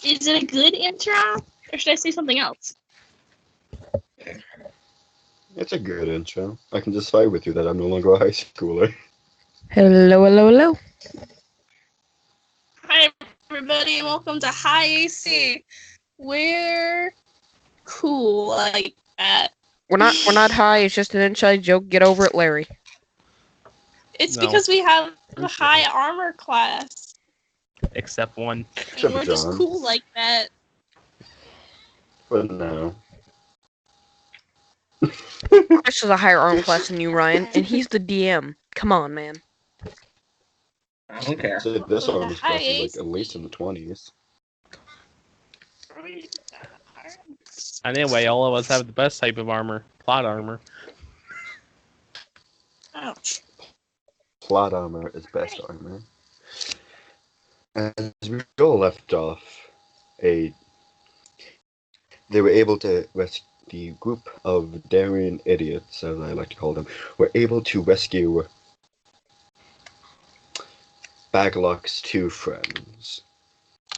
Is it a good intro? Or should I say something else? It's a good intro. I can just fight with you that I'm no longer a high schooler. Hello, hello, hello. Hi, everybody, and welcome to High AC. We're cool like that. We're not high. It's just an inside joke. Get over it, Larry. It's No. because we have a high armor class. Except one. And we're just John. cool like that. But no. Chris is a higher arm class than you, Ryan, and he's the DM. Come on, man. I don't care. So this Welcome to armor's High class is like AC. at least in the 20s. Anyway, all of us have the best type of armor. Plot armor. Ouch. Plot armor is best armor. As we all left off, they were able to rescue the group of daring idiots, as I like to call them, were able to rescue Baglock's two friends,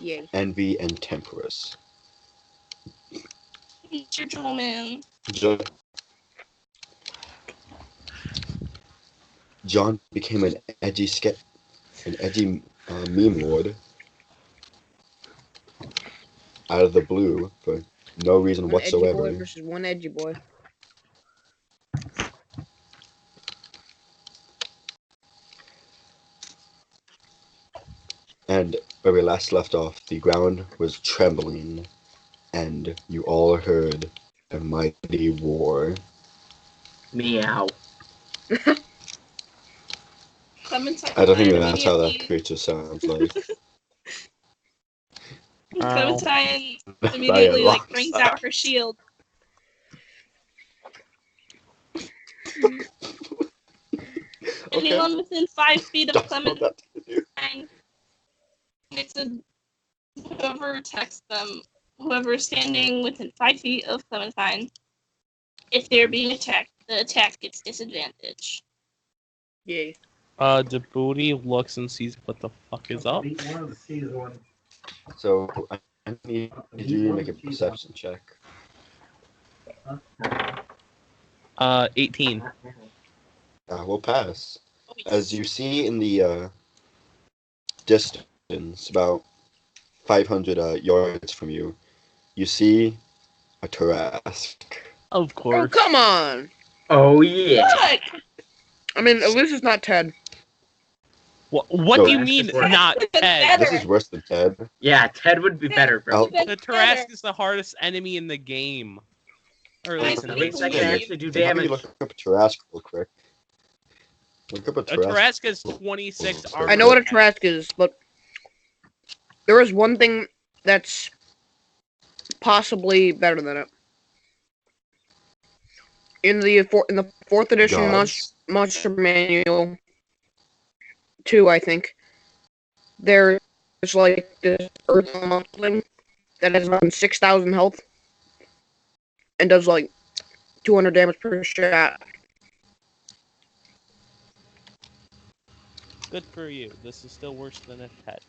Yay. Envy and Temperus. It's your troll man. John became an edgy meme lord out of the blue for no reason One edgy whatsoever. boy versus one edgy boy. And where we last left off, the ground was trembling, and you all heard a mighty roar. Meow. Clementine I don't think that's how that immediately- creature sounds like. Clementine immediately Dialogue. brings out her shield. Anyone within 5 feet of That's what Clementine, that do. it's whoever attacks them, whoever is standing within 5 feet of Clementine, if they're being attacked, the attack gets disadvantage. Yay. Djibouti looks and sees what the fuck is up. So I need you to make a perception check. 18. We'll pass. As you see in the distance, about 500 yards from you, you see a Tarrasque. Of Oh, course. come on. Oh yeah. Look! I mean, at least it's not Ted. What No, do you that's mean, just worse. not Ted? This is worse than Ted. Yeah, Ted would be better for Oh. me. The Tarrasque is the hardest enemy in the game. Or at least in At the least I can Yeah, actually do How about you damage. look up a Tarrasque real quick? Look up a A Tarrasque. Tarrasque is 26 armor. I know what a Tarrasque is, but there is one thing that's possibly better than it. In the fourth edition Gods. Monster Manual 2, I think, there's like this Earth Monthling that has around 6,000 health and does like 200 damage per shot. Good for you. This is still worse than a Ted.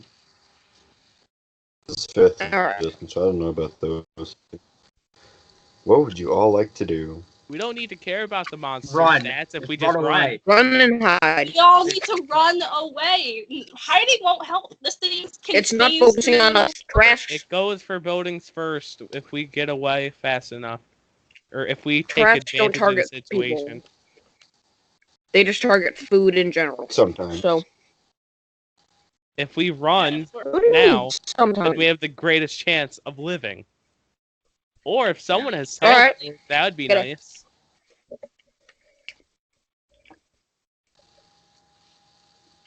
This is fifth Alright. edition, so I don't know about those. What would you all like to do? We don't need to care about the monster Run. stats if we Just just run run. away. Run and hide. We all need to run away. Hiding won't help. This thing It's not focusing on us. Tarrasques. It goes for buildings first if we get away fast enough. Or if we take Tarrasques don't advantage of the target situation. people. They just target food in general. Sometimes. So If we run, what do you Now, mean then sometimes? we have the greatest chance of living. Or if someone has Alright. teleport, that would be Get it. nice.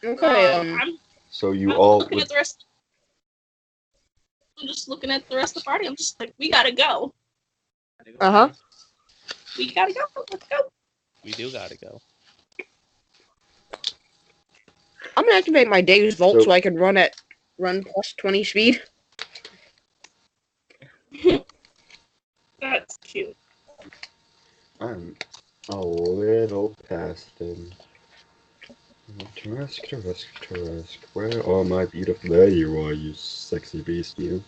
Okay. I'm So you all looking would, at the rest. I'm just looking at the rest of the party. I'm just like, we gotta go. Uh-huh. We gotta go. Let's go. We do gotta go. I'm gonna activate my Dave's Vault So- so I can run plus 20 speed. That's cute. I'm a little past him. Tarrasque, where are my beautiful... There you are, you sexy beast, you.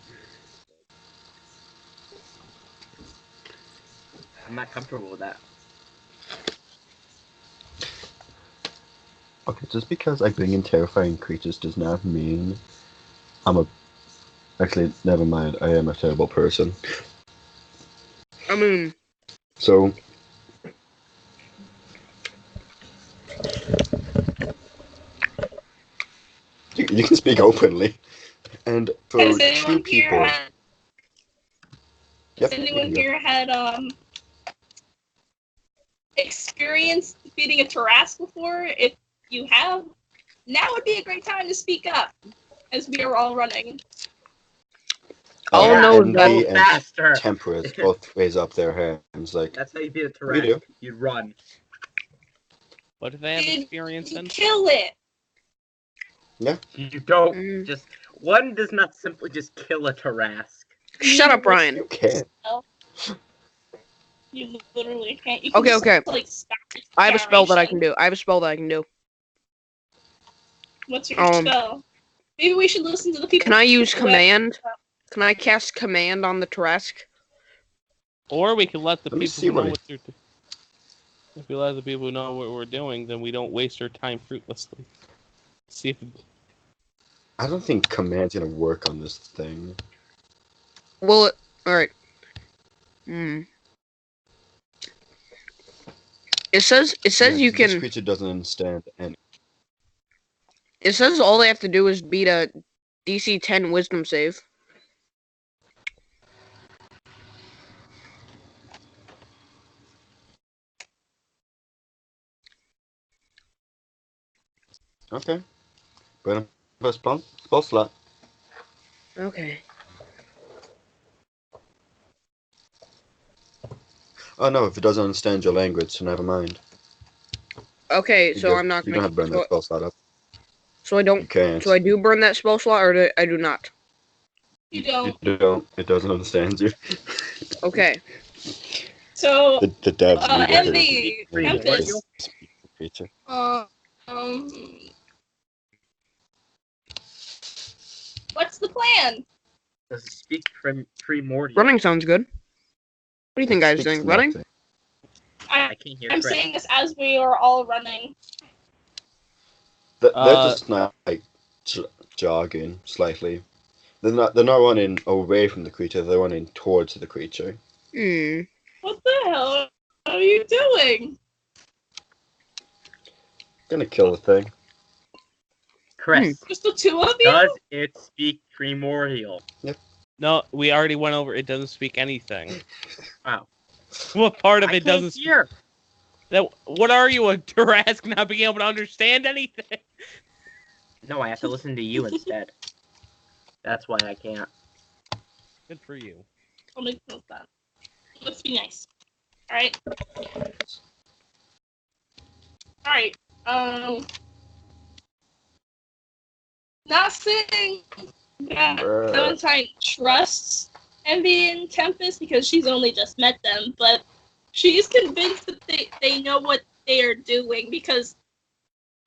I'm not comfortable with that. Okay, just because I bring in terrifying creatures does not mean I'm a. Actually, never mind. I am a terrible person. I mean, So. You can speak openly. And for Has 2 anyone here people. had, Yep, has you anyone can go. here had experience defeating a Tarrasque before? If you have, now would be a great time to speak up, as we are all running. Oh, Yeah, no, Envy no. and faster. Temperance both raise up their hands like, That's how you beat a We do. Tarrasque. You run. What do they have Did experience you in? kill it? You don't Mm. just. One does not simply just kill a Tarrasque. Shut up, Ryan. you can't. You literally can't. You can Okay, just, okay. like, stop the I have a spell that I can generation. do. I have a spell that I can do. What's your spell? Maybe we should listen to the people. Can I use who command? Can I cast command on the Tarrasque? Or we can let the Let me people see who know what what they're. If we let the people who know what we're doing, then we don't waste our time fruitlessly. See if I don't think command's gonna work on this thing. Well, alright. Hmm. It says Yeah, you 'cause this can. creature doesn't understand any. It says all they have to do is beat a DC 10 Wisdom save. Okay. But first spell slot. Okay. Oh no, if it doesn't understand your language, so never mind. Okay, You so I'm not you gonna. don't have to burn that spell slot up. So I don't. You can't. So I do burn that spell slot, or I do not. You don't. You don't. It doesn't understand you. Okay. So, The devs need it to Envy, Tempest, speak the creature. um, what's the plan? Does it speak primordial? Running sounds good. What do you think, guys? Speaks Doing running? nothing. I can't hear I'm Chris. saying this as we are all running. They're just not like jogging slightly. They're not running away from the creature. They're running towards the creature. Hmm. What the hell are you doing? Hmm. Gonna kill the thing. Chris, Just the two of you? does it speak primordial? no, we already went over. It doesn't speak anything. Wow. What part of I it can't doesn't? hear. What are you, a Tarrasque not being able to understand anything? No, I have to listen to you instead. That's why I can't. Good for you. I'll make note of that. Let's be nice. Alright. Alright. Not saying that Bruh. Clementine trusts Envy and Tempest because she's only just met them, but she's convinced that they know what they are doing because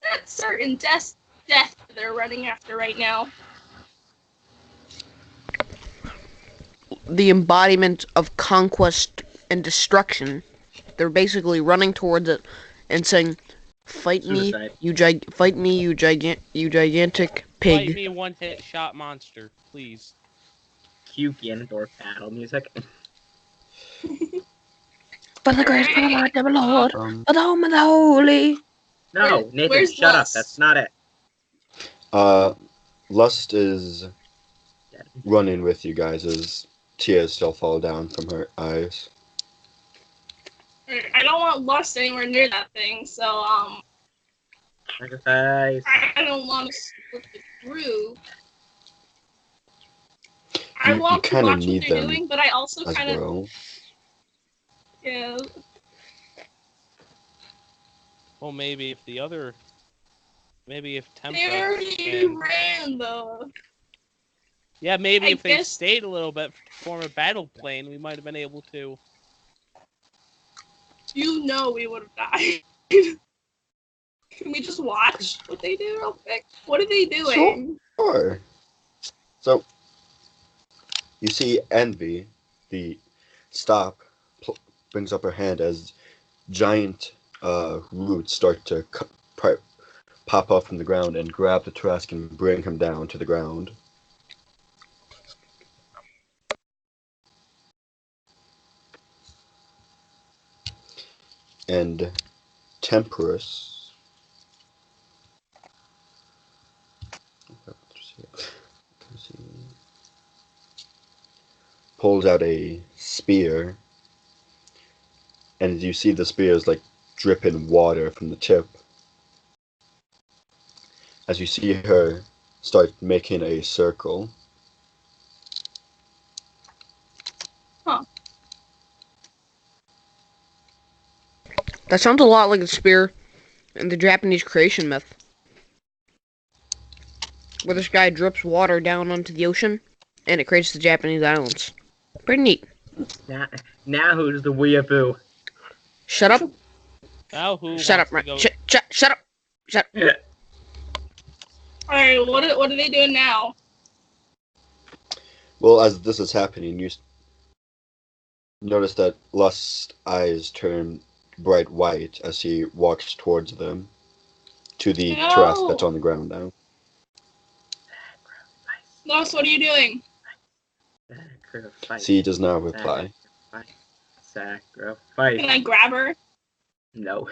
that's certain death they're running after right now. The embodiment of conquest and destruction. They're basically running towards it and saying, "Fight me, Suicide. fight me, you gigantic Fight pig." me, one-hit shot monster, please. Cue Ganondorf battle music. For the grace of the Lord, the Lord, Um. of the home of the holy. No, Nathan, where's shut Lust? up. That's not it. Lust is running with you guys as tears still fall down from her eyes. I don't want Lust anywhere near that thing, so Sacrifice. I don't want to split the group. I You want to kinda watch what need they're them doing, but I also As kind of well. yeah. Well, maybe if They Temperance already and ran though. yeah, maybe I if they guess- stayed a little bit to form a battle plane, we might have been able to. You know we would have died. Can we just watch what they do real quick? What are they doing? Sure. So, you see Envy, the stop, brings up her hand as giant roots start to pop up from the ground and grab the Trask and bring him down to the ground. And Temperus pulls out a spear, and you see the spear is like dripping water from the tip. As you see her start making a circle. That sounds a lot like a spear in the Japanese creation myth, where this guy drips water down onto the ocean, and it creates the Japanese islands. Pretty neat. Now who's the weeaboo? Shut up. Now who Shut wants up. to go? Shut up. Alright, what are they doing now? Well, as this is happening, you notice that Lust's eyes turn bright white as he walks towards them to the No. Trask that's on the ground now. Lost, what are you doing? Sacrifice. C does not reply. Sacrifice. Can I grab her? No.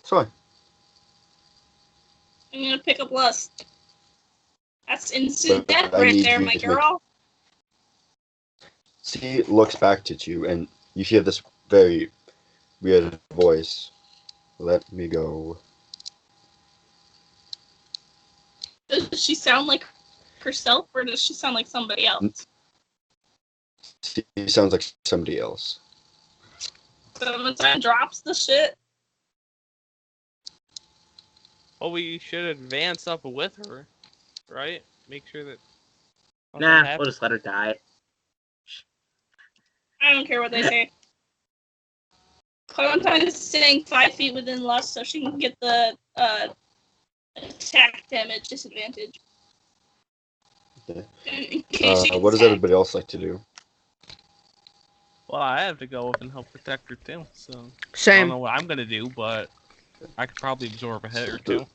Sorry. I'm gonna pick up Lust. That's instant But death I right need there, you my to make- girl. C looks back at you, and you hear this very weird voice. Let me go. Does she sound like herself, or does she sound like somebody else? C sounds like somebody else. Someone drops the shit. Well, we should advance up with her, right? Make sure that. nothing Nah, happens. we'll just let her die. I don't care what they say. Clementine is staying 5 feet within Lust so she can get the attack damage disadvantage. Okay. In case she gets What does attacked. everybody else like to do? Well, I have to go up and help protect her too. So I don't Same. know what I'm gonna do, but I could probably absorb a hit or two.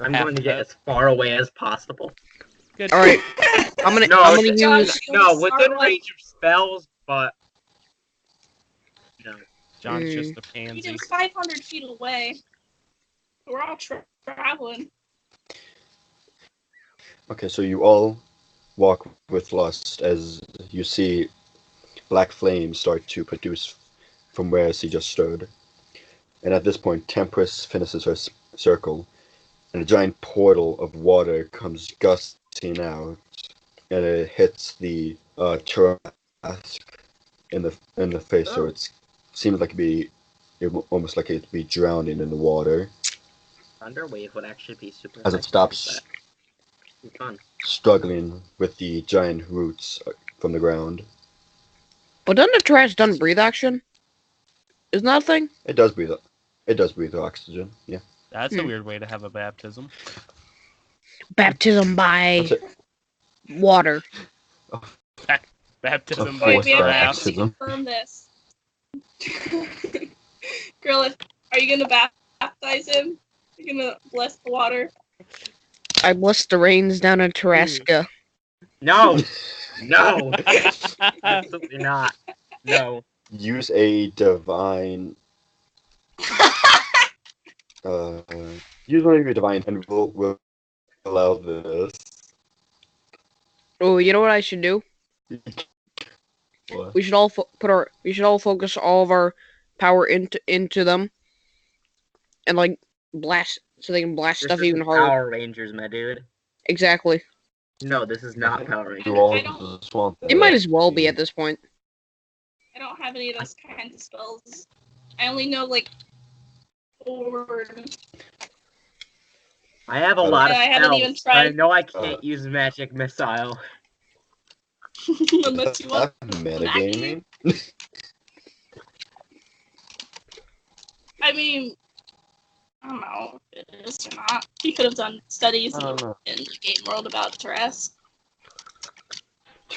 I'm Half going to of get it. as far away as possible. Good. All right. I'm gonna use. No, within range of spells, but no. John's just a He pansy. was 500 feet away. We're all traveling. Okay, so you all walk with Lust as you see black flames start to produce from where she just stood. And at this point, Temperus finishes her circle, and a giant portal of water comes gusting out, and it hits the Trask in the face. So Oh. it seems like almost like it'd be drowning in the water Thunderwave would actually be super as it effective stops with that. Be fun. struggling with the giant roots from the ground. But doesn't the trash done breathe action? Isn't that a thing? It does breathe. It does breathe oxygen. Yeah. That's a weird way to have a baptism. Baptism by That's it. water. Baptism Of by course, Wait, we have to baptism. actually confirm this. Girl, are you gonna baptize him? You're gonna bless the water? I bless the rains down in Tarasca. No! No! Absolutely not. No. Use a divine. Use one of your divine, and we'll allow this. Oh, you know what I should do? What? We should all we should all focus all of our power into them, and like blast so they can blast This stuff is even harder. Power Rangers, my dude. Exactly. No, this is not Power You Rangers. all I don't- just want It might as well be at this point. I don't have any of those kinds of spells. I only know like forward. I have a lot of I haven't even spells, but I tried. know I can't use Magic Missile. Unless you want. Metagaming. I mean, I don't know if it is or not. He could have done studies I don't know. in the game world about Tarrasque.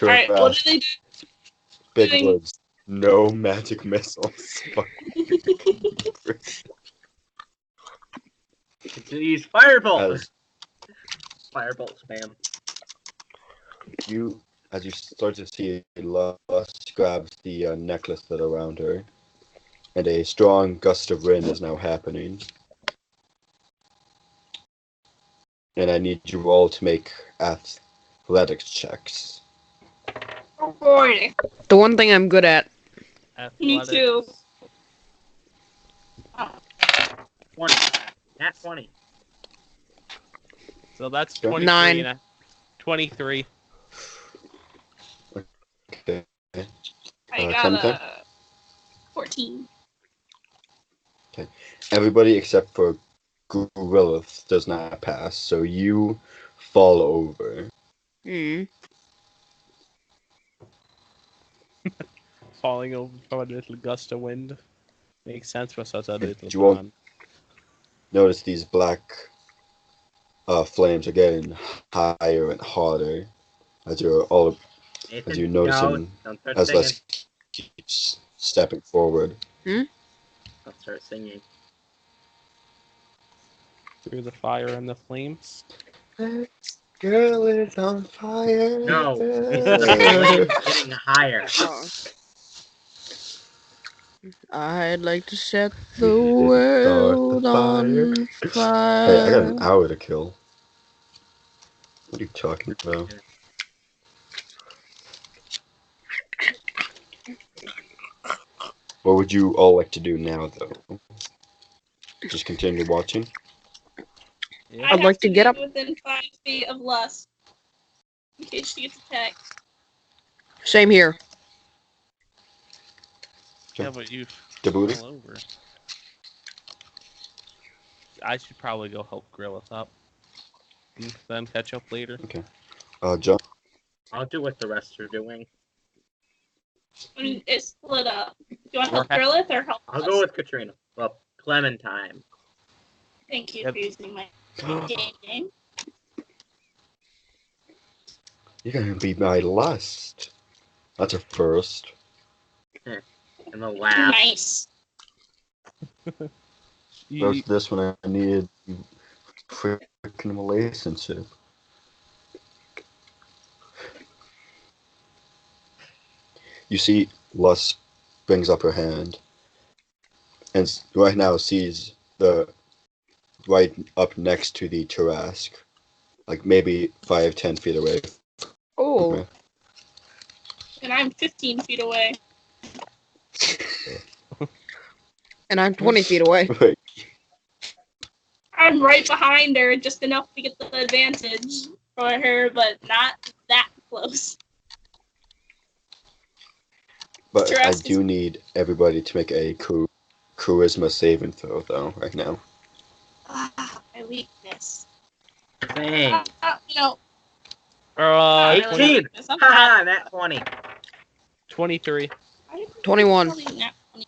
Alright, what Tarask, do they do? big doing? words. No magic missiles. Fuck. Use firebolt. As Firebolt spam. as you start to see, Lust grabs the necklace that around her, and a strong gust of wind is now happening. And I need you all to make athletics checks. Oh boy. The one thing I'm good at. Me too. 20. Nat 20. So that's 23. 9. And 23. Okay. I got Clementine? a 14. Everybody except for Gorillith does not pass, so you fall over. Hmm. Falling over from a little gust of wind. Makes sense for such a little You won't- pond. Notice these black flames are getting higher and hotter as you're Nathan, noticing no, don't start as singing. Les keeps stepping forward. Don't start singing. Through the fire and the flames. Girl is on fire. No. The flame's getting higher. I'd like to set the Start the world fire. on Hey, I got an fire. hour to kill. What are you talking about? What would you all like to do now, though? Just continue watching? Yeah. I I'd have like to get be up- within 5 feet of Lust. In case she gets attacked. Same here. Yeah, but you Djibouti? fell over. I should probably go help Grillith up. And then catch up later. John? I'll do what the rest are doing. I mean, it's split up. Do you want to Or help have- Grillith or help I'll us? go with Katrina. Well, Clementine. Thank you Yep. for using my game. You're gonna be my lust. That's a first. And the last. Nice. First, this one I needed freaking relationship. You see, Lust brings up her hand, and right now sees right up next to the Tarask, like maybe 5-10 feet away. Oh. Okay. And I'm 15 feet away. And I'm 20 feet away. Wait, I'm right behind her, just enough to get the advantage for her, but not that close. but I Tarask do need everybody to make a charisma saving throw, though, right now. Ah, my weakness. Dang. No. Not not really 18. weakness, I'm bad. Haha, Nat 20. 23. I didn't 21. really nat 20.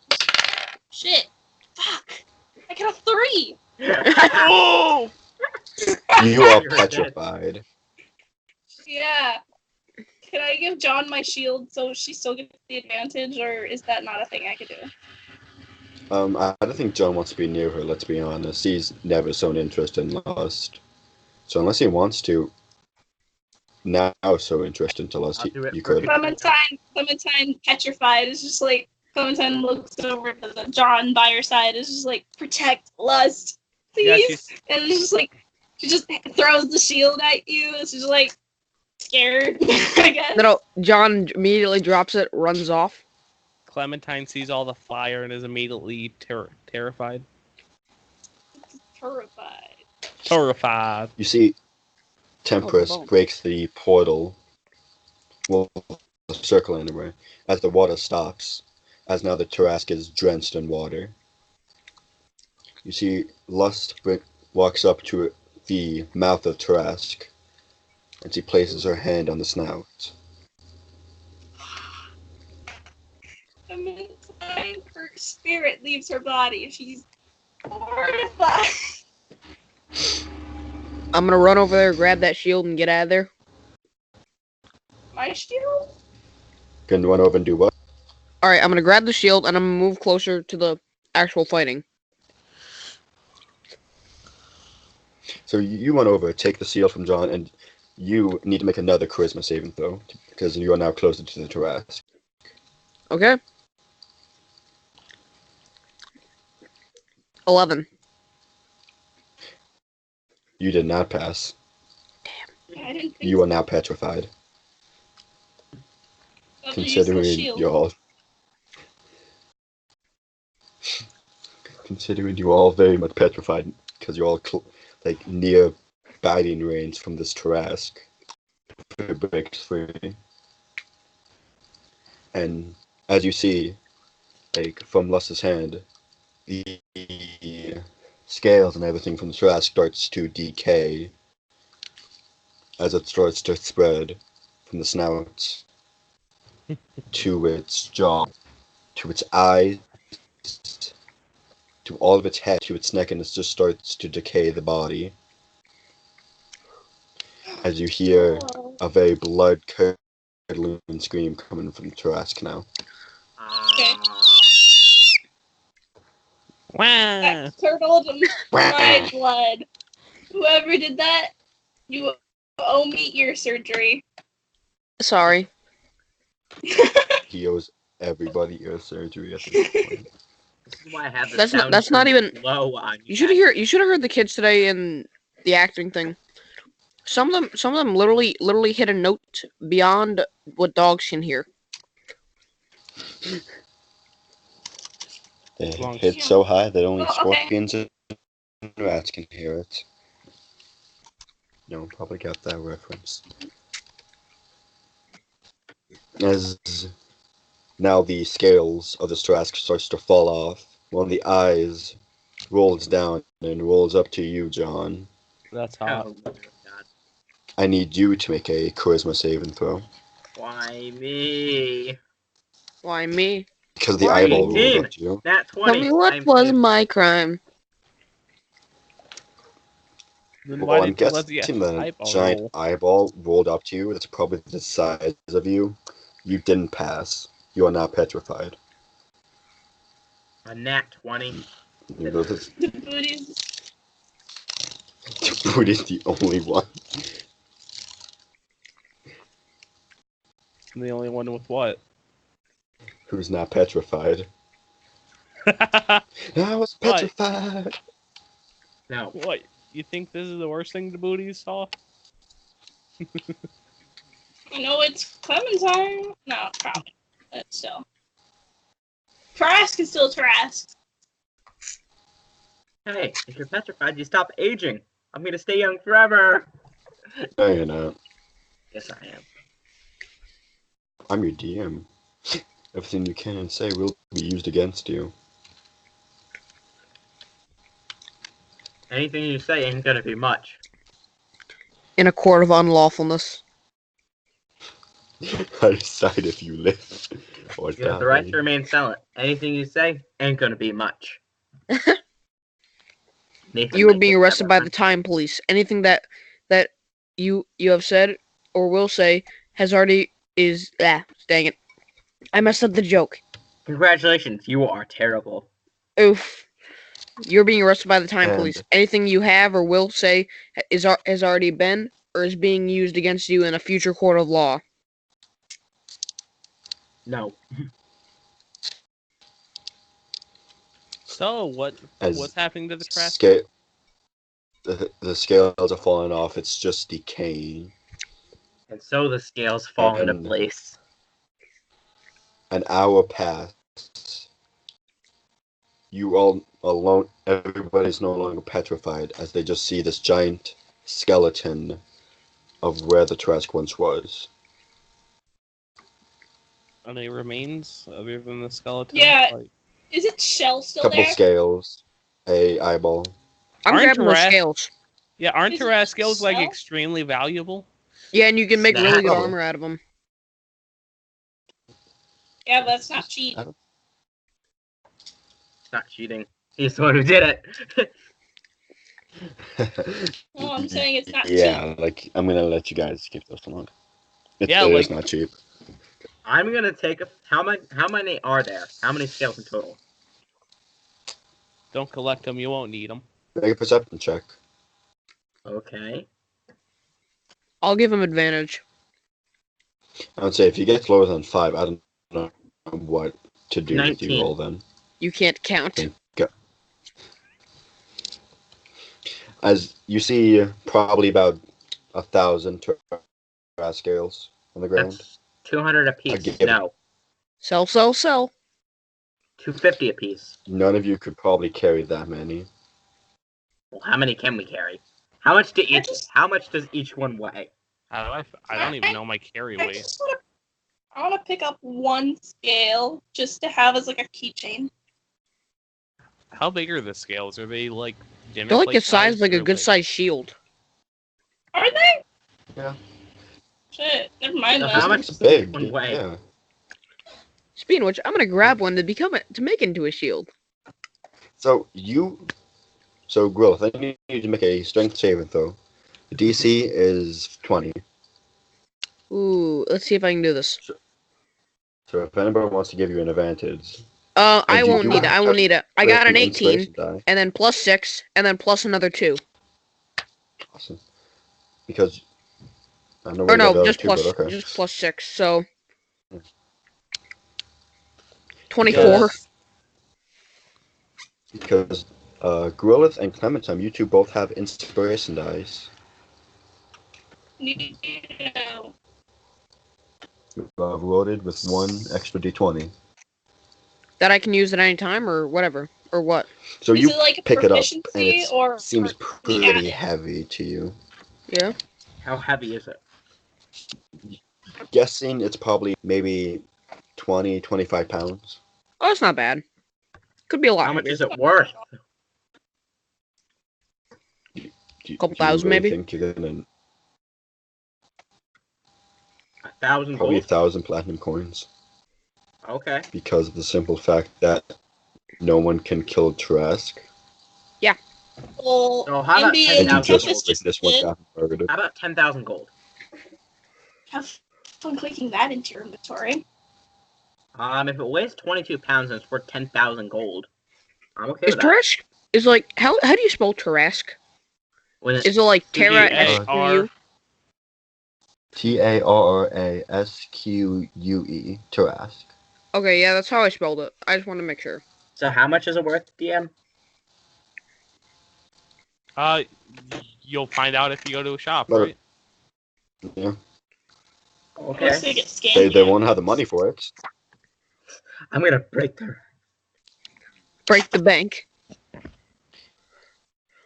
Shit. Fuck. I got a 3. Oh! You are You're dead. petrified. Yeah. Can I give John my shield so she still gets the advantage, or is that not a thing I could do? I don't think John wants to be near her, let's be honest. He's never shown interest in Lust. So unless he wants to now show interest into Lust, I'll do it you for could. Clementine petrified is just like, Clementine looks over to the John by her side, is just like, protect Lust, Yeah, please. And it's just like, she just throws the shield at you, and she's like, scared, I guess. No, John immediately drops it, runs off. Clementine sees all the fire and is immediately terrified. Terrified. Terrified. You see, Temperance Oh, the bone. breaks the portal, well, the circle anyway, as the water stops, as now the Tarask is drenched in water. You see, Lust walks up to the mouth of Tarask, and she places her hand on the snout. Clementine, her spirit leaves her body, and she's horrified. I'm gonna run over there, grab that shield, and get out of there. My shield? Can run over and do what? Alright, I'm gonna grab the shield and I'm gonna move closer to the actual fighting. So you run over, take the shield from John, and you need to make another charisma saving throw because you are now closer to the Tarrasque. Okay? 11. You did not pass. I didn't think You are now petrified. so. Use the Considering shield. you're all considering you're all very much petrified because you're all like near biting range from this Tarrasque. It breaks free. And as you see, like from Lust's hand, the scales and everything from the Tarrasque starts to decay as it starts to spread from the snout to its jaw, to its eyes, to all of its head, to its neck, and it just starts to decay the body. As you hear Oh. a very blood-curdling scream coming from the Tarrasque now. Okay. Wah! That curdled my blood. Whoever did that, you owe me ear surgery. Sorry. He owes everybody ear surgery at this point. This is why I have the That's not- sound that's not turned even- low on You should have heard the kids today in the acting thing. Some of them literally hit a note beyond what dogs can hear. They Long hit so high that only Oh, okay. scorpions and rats can hear it. No one probably got that reference. As now the scales of the Tarrasque starts to fall off, one of the eyes rolls down and rolls up to you, John. That's hot. Oh my god. I need you to make a charisma saving throw. Why me? Why me? Because the Why? eyeball rolled 18. up to you. Nat 20. Tell me what I'm was pissed. my crime. Then Well, why I'm did you let the guessing that a eyeball giant roll? eyeball rolled up to you. That's probably the size of you. You didn't pass. You are now petrified. A nat 20. You know, the The booties. food is the only one. I'm the only one with what? Who's not petrified. I was What? petrified. No. What? You think this is the worst thing the booties saw? I know it's Clementine. No, probably. But still. Trask is still Trask. Hey, if you're petrified, you stop aging. I'm gonna stay young forever. No, you're not. Yes, I am. I'm your DM. Everything you can and say will be used against you. Anything you say ain't gonna be much. In a court of unlawfulness. I decide if you live or You have the right to die. remain silent. Anything you say ain't gonna be much. Nathan You are might being get that arrested by the reference. time police. Anything that you have said or will say has already dang it. I messed up the joke. Congratulations, you are terrible. Oof. You're being arrested by the time And- police. Anything you have or will say has already been or is being used against you in a future court of law. No. So As what's happening to the trash? The scales are falling off. It's just decaying. And so the scales fall into And- place. An hour passed. You all alone. Everybody's no longer petrified as they just see this giant skeleton of where the Tarrasque once was. Are they remains other than the skeleton? Yeah. Like, Is it Shell still Couple there? scales, a eyeball. I'm Aren't grabbing those Tarrasque- scales. yeah, aren't Is it Tarrasque scales like shell? extremely valuable? Yeah, and you can make Snap. really good Probably. armor out of them. Yeah, that's not cheap. I don't- It's not cheating. He's the one who did it. Well, I'm saying it's not cheap. Yeah, like I'm gonna let you guys skip this along. Yeah, it like- is not cheap. I'm gonna take a. How many are there? How many scales in total? Don't collect them. You won't need them. Make a perception check. Okay. I'll give him advantage. I would say if you get lower than 5, I don't know what to do with 19. you roll then. You can't count. Okay. As you see, probably about 1,000 Terras scales on the ground. That's 200 I apiece. give it. No, Sell, sell, sell. 250 apiece. None of you could probably carry that many. Well, how many can we carry? How much do each? just- How much does each one weigh? How do I don't even know my carry I weight. just want to pick up one scale just to have as like a keychain. How big are the scales? Are they like dinner They're like plate the size like a or good sized shield. Are they? Yeah. Shit, never mind So then. how much It's does big. one weigh? Yeah. Speaking of which, I'm gonna grab one to make it into a shield. So Growth, I need you to make a strength saving throw. The DC is 20. Ooh, let's see if I can do this. So if anybody wants to give you an advantage, I And you won't do need it. I won't need it. I got an 18, inspiration die. and then plus 6, and then plus another 2. Awesome. Because I don't know Or where you got the no, other just two, plus but okay. just plus 6. So 24. Because Growlithe and Clementine, you two both have inspiration dice. No. Loaded with 1 extra d20. That I can use at any time or whatever. Or what? So Is you it like a pick it up, and proficiency it or seems or pretty added? heavy to you. Yeah. How heavy is it? Guessing it's probably maybe 20, 25 pounds. Oh, that's not bad. Could be a lot How much heavier. is it worth? Couple thousand, maybe? Think you're gonna 1,000 probably gold. 1,000 platinum coins Okay. because of the simple fact that no one can kill Trask. Well, So how about NBA And you 10,000 just gold? just this did. one got murdered. How about 10,000 gold? Have fun clicking that into your inventory. If it weighs 22 pounds and it's worth 10,000 gold, I'm okay Is with that. Tarask is like how do you spell Tarask? When Is it like Terra T-A-R. SQU? Tarasque. Tarask. Okay, yeah, that's how I spelled it. I just want to make sure. So how much is it worth, DM? You'll find out if you go to a shop, But- right? Yeah. Okay. Unless they Okay. get scammed. They won't have the money for it. I'm gonna break their. Break the bank.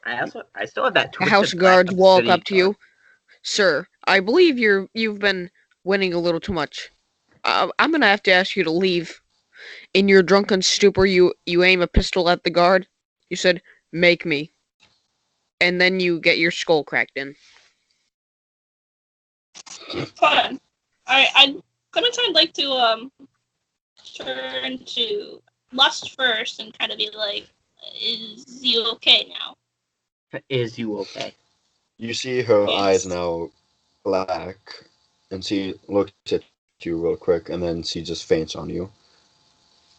I still have that. The Twisted house Black guards walk Obsidian up to you. Sir, I believe you've been winning a little too much. I'm gonna have to ask you to leave. In your drunken stupor, you aim a pistol at the guard. You said, "Make me," and then you get your skull cracked in. Fun. I'd Clementine like to turn to Lust first and kind of be like, "Is you okay now?" Is you okay? You see her Yes. eyes now black, and she looks at you real quick, and then she just faints on you.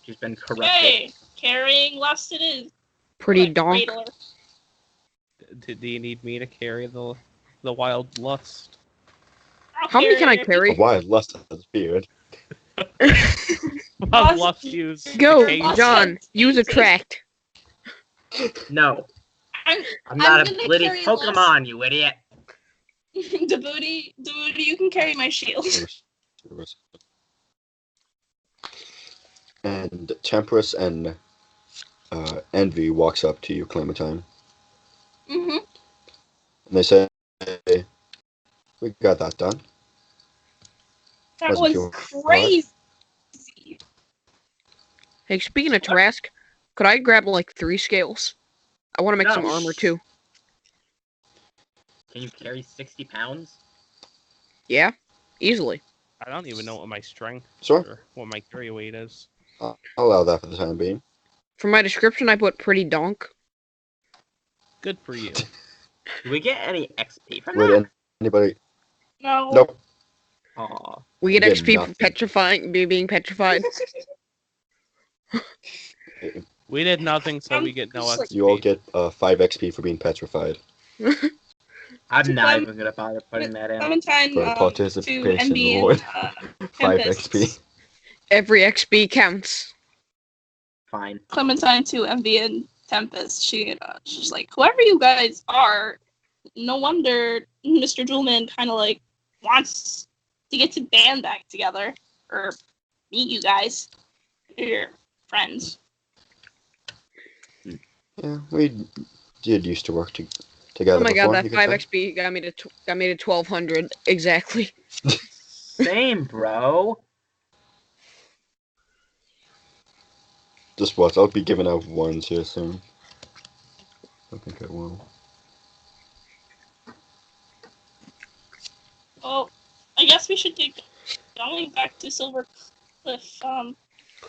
She's been corrupted. Hey, carrying Lust it is. Pretty Like, donk. cradle her. Do you need me to carry the wild lust? I'll How many can I her. A carry? wild lust has beard. Wild lust use. Go, occasionally. John. Use attract. No, I'm I'm not a gonna bloody carry Pokemon, you idiot. Djibouti, you can carry my shield. And Temperance and Envy walks up to you, Clementine, Mm-hmm. and they say, "We got that done." That Wasn't was too crazy. Hey, speaking of Tarask, could I grab like 3 scales? I want to make No. some armor too. Can you carry 60 pounds? Yeah, easily. I don't even know what my strength Sure, or what my carry weight is. I'll allow that for the time being. For my description, I put pretty donk. Good for you. Do we get any XP from Would that? anybody? No. Nope. Aw. We get You get XP for nothing. petrifying, being petrified. We did nothing, so we get no Just like- XP. You all get 5 XP for being petrified. I'm To not Clem- even gonna bother putting that in. Clementine For to participation MB reward. and 5 Tempest. XP. Every XP counts. Fine. Clementine to MB and Tempest. She's like, whoever you guys are, no wonder Mr. Jewelman kind of like wants to get to band back together or meet you guys. You're friends. Yeah, we did used to work together Oh my before. god, that you could 5 say. XP got me to 1200 exactly. Same, bro. Just watch, I'll be giving out ones here soon. I think I will. Oh, I guess we should get going back to Silver Cliff.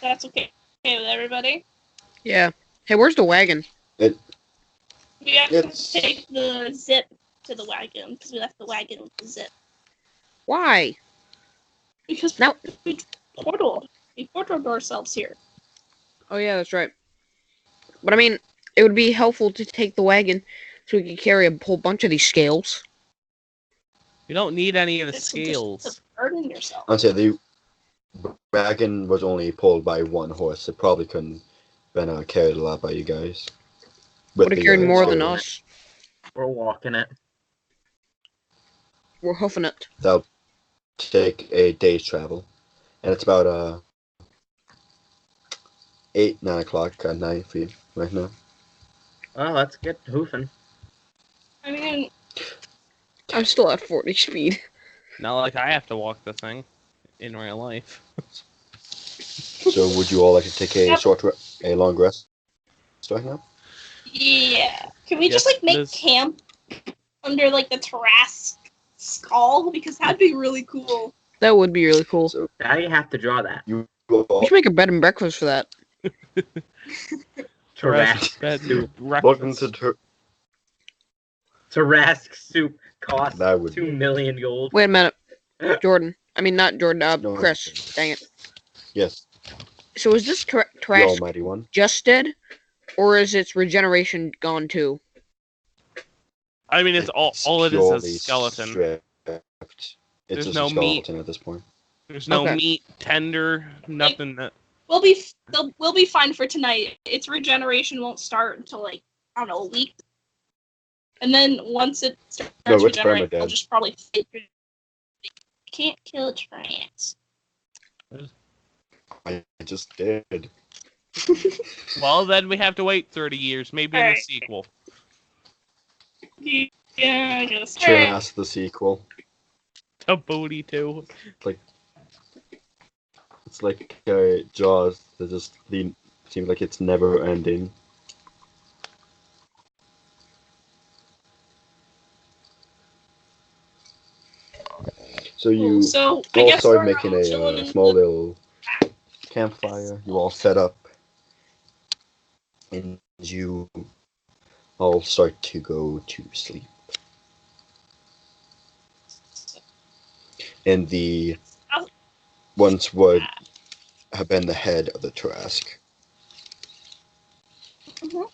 That's okay with everybody. Yeah. Hey, where's the wagon? We have It's- to take the zip to the wagon because we left the wagon with the zip. Why? Because Now- we portaled ourselves here. Oh yeah, that's right. But I mean, it would be helpful to take the wagon so we could carry a whole bunch of these scales. You don't need any of the It's just scales. to burden yourself. I'd say the wagon was only pulled by one horse. It probably couldn't been carried a lot by you guys. Would have carried more than scales. us. We're walking it. We're hoofing it. That'll take a day's travel. And it's about 8, 9 o'clock at night for you right now. Well, let's get hoofing. I mean, I'm still at 40 speed. Not like I have to walk the thing in real life. So would you all like to take a Yep. a long rest right now? yeah. Can we just Yes, like make Liz. camp under like the Tarrasque skull? Because that'd be really cool. That would be really cool. So How do you have to draw that? you We all, should make a bed and breakfast for that. Tarrasque Bed- soup. welcome breakfast. to Tarrasque soup costs That would 2 be- million gold. Wait a minute. Jordan. I mean, not Jordan, No, Chris. Dang it. yes, So is this the trash almighty one. just dead? Or is its regeneration gone too? I mean, it's all it is purely a skeleton. stripped. It's There's just no a meat. skeleton at this point. There's no Okay. meat, tender, nothing that. We'll be fine for tonight. Its regeneration won't start until like I don't know, a week. And then once it starts No, it's regenerating, permadead. I'll just probably can't kill its friends. I just did. Well, then we have to wait 30 years, maybe in the Alright. sequel. Yeah, I guess. Trash the sequel. To Booty 2. It's like Jaws. That just seems like it's never ending. So you So I all guess started we're making a chilling in small the- little campfire. You all set up, and you all start to go to sleep. And the once would have been the head of the Tarrasque. Mhm.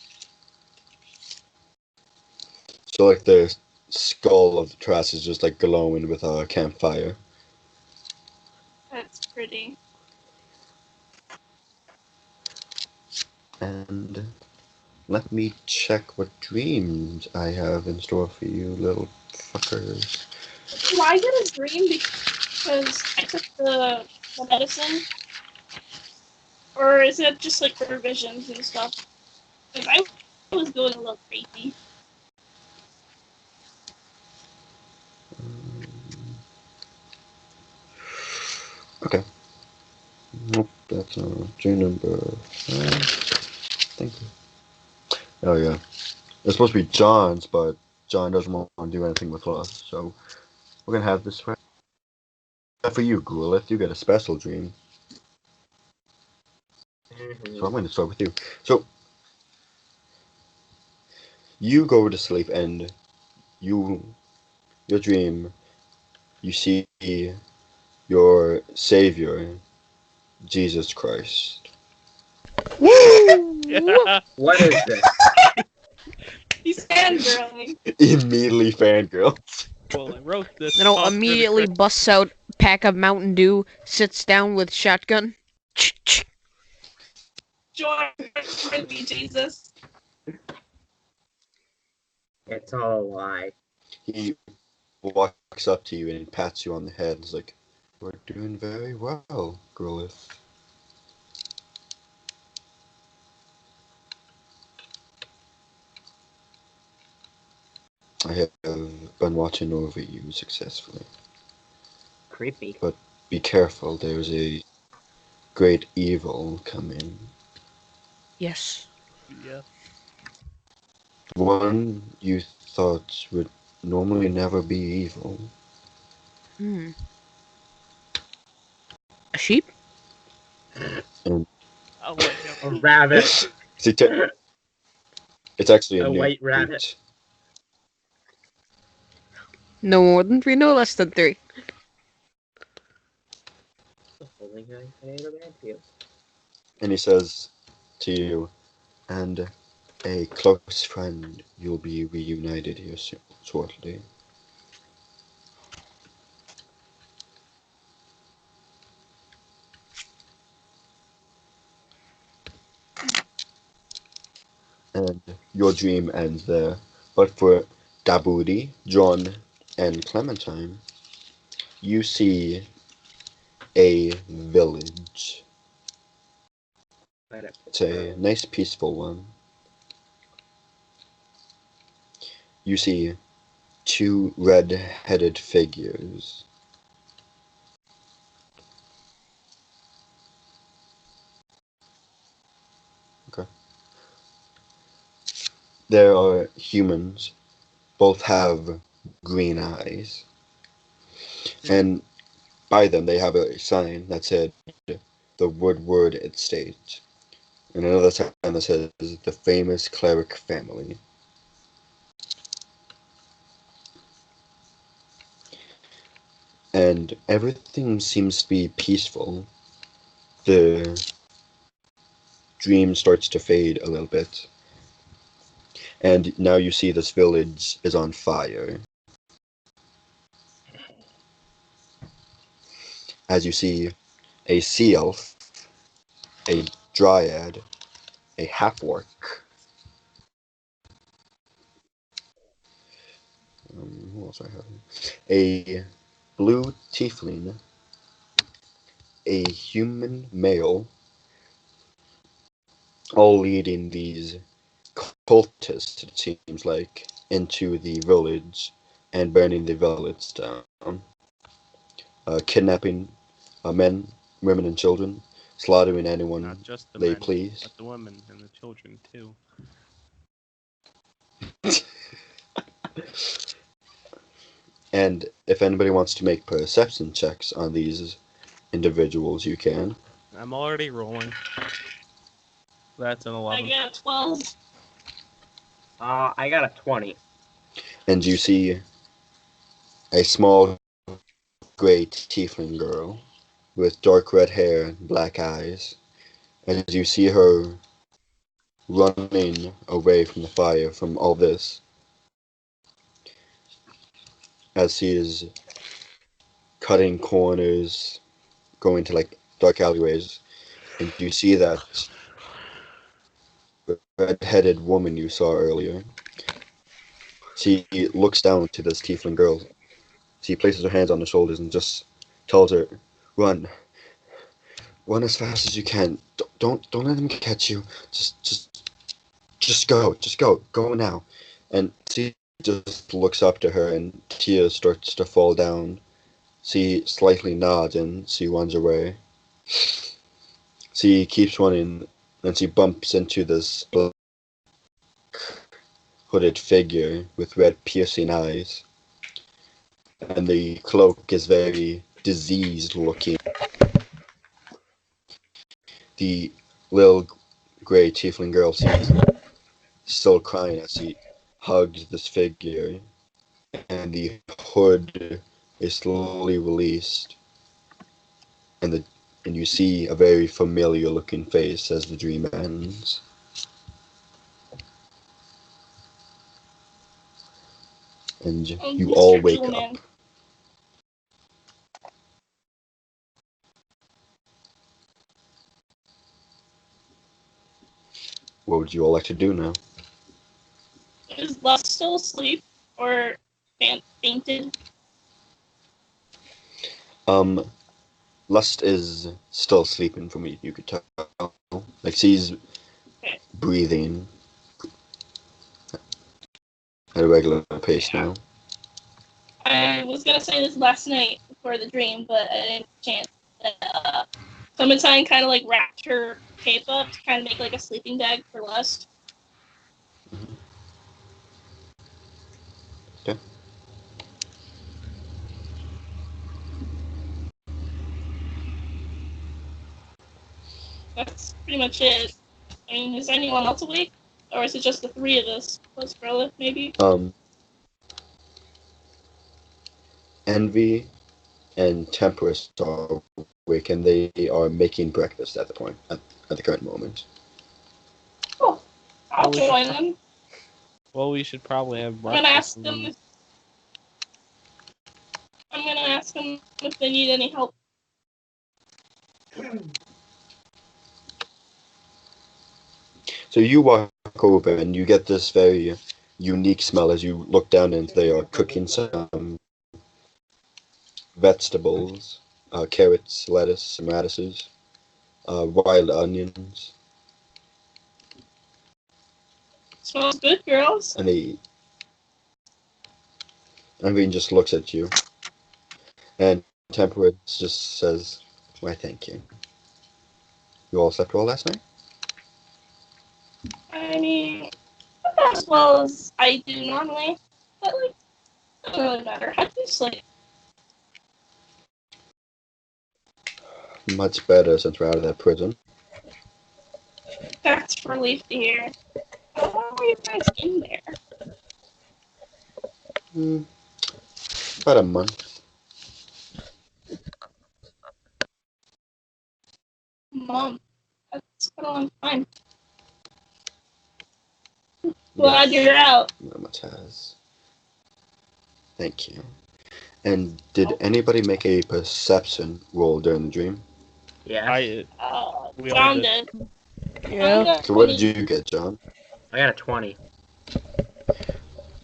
So like the skull of the Tarrasque is just like glowing with a campfire. That's pretty. And let me check what dreams I have in store for you, little fuckers. Do I get a dream because I took the medicine? Or is it just like for visions and stuff? Because I was going a little crazy. Okay. Nope, that's dream number 5. Thank you. Oh yeah. It's supposed to be John's, but John doesn't want to do anything with us, so we're gonna have this for you, Ghoulith. You get a special dream. So I'm going to start with you. So you go to sleep and your dream, you see your Savior, Jesus Christ. Woo! Yeah. What is this? He's fangirling. Immediately fangirl. Well, I wrote this. You know, song for the immediately Christ- busts out pack of Mountain Dew, sits down with shotgun. Join me, Jesus. It's all a lie. He walks up to you and pats you on the head. He's like, "We're doing very well, Growlith." I have been watching over you successfully. Creepy. Be careful, there's a great evil coming. Yes. Yeah. One you thought would normally never be evil. Hmm. A sheep? I'll let A him. rabbit. See, it's actually a A newt. white rabbit. No more than 3, no less than 3. Holding a potato man too. And he says to you, and a close friend, you'll be reunited here shortly. And your dream ends there. But for Dabudi, John, and Clementine, you see a village. It's a nice, peaceful one. You see 2 red-headed figures. Okay. There are humans. Both have green eyes. And by them, they have a sign that said, "The Woodward Estate." And another sign that says, "The famous cleric family." And everything seems to be peaceful. The dream starts to fade a little bit. And now you see this village is on fire. As you see a sea elf, a dryad, a half-orc, who else I have? A blue tiefling, a human male, all leading these cultists, it seems like, into the village and burning the village down. Kidnapping men, women, and children, slaughtering anyone Not just the they men, please. but the women and the children too. And if anybody wants to make perception checks on these individuals, you can. I'm already rolling. That's an I 11. got 12. I got a 20. And you see a small gray tiefling girl with dark red hair and black eyes. As you see her running away from the fire, from all this, as she is cutting corners, going to like dark alleyways, and you see that red-headed woman you saw earlier. She looks down to this tiefling girl. She places her hands on her shoulders and just tells her, "Run, run as fast as you can. Don't let them catch you. Just go now." And she just looks up to her, and tears starts to fall down. She slightly nods, and she runs away. She keeps running, and she bumps into this black hooded figure with red piercing eyes. And the cloak is very diseased looking. The little gray tiefling girl seems still crying as she hugs this figure, and the hood is slowly released, and you see a very familiar looking face as the dream ends. And you Mr. all wake Jewelman. up. What would you all like to do now? Is Lust still asleep or fainted? Lust is still sleeping from what you could tell. Like she's Okay. breathing at a regular pace Yeah. now. I was gonna say this last night before the dream, but I didn't chance. Clementine kind of like wrapped her cape up to kind of make like a sleeping bag for Lust. Okay. That's pretty much it. I mean, is anyone else awake? Or is it just the three of us? Plus Grilla, maybe? Envy and Temperance are awake, and they are making breakfast at the current moment. Cool. I'll Oh, we should join them. Well, we should probably have I'm gonna breakfast. ask them. I'm gonna ask them if they need any help. So you walk over and you get this very unique smell as you look down and they are cooking some vegetables, carrots, lettuce, some radishes, wild onions, Smells good, girls. and Envy just looks at you, and Temperance just says, "Why, thank you. You all slept well last night?" I mean, not as well as I do normally, but like, it doesn't really matter. How do you sleep? Much better since we're out of that prison. That's relief to hear. How long were you guys in there? About a month. Mom, that's quite a long time. Glad Yes, you're out. not much has. Thank you. And did anybody make a perception roll during the dream? Yeah. We all John did. did. Yeah. So what did you get, John? I got a 20.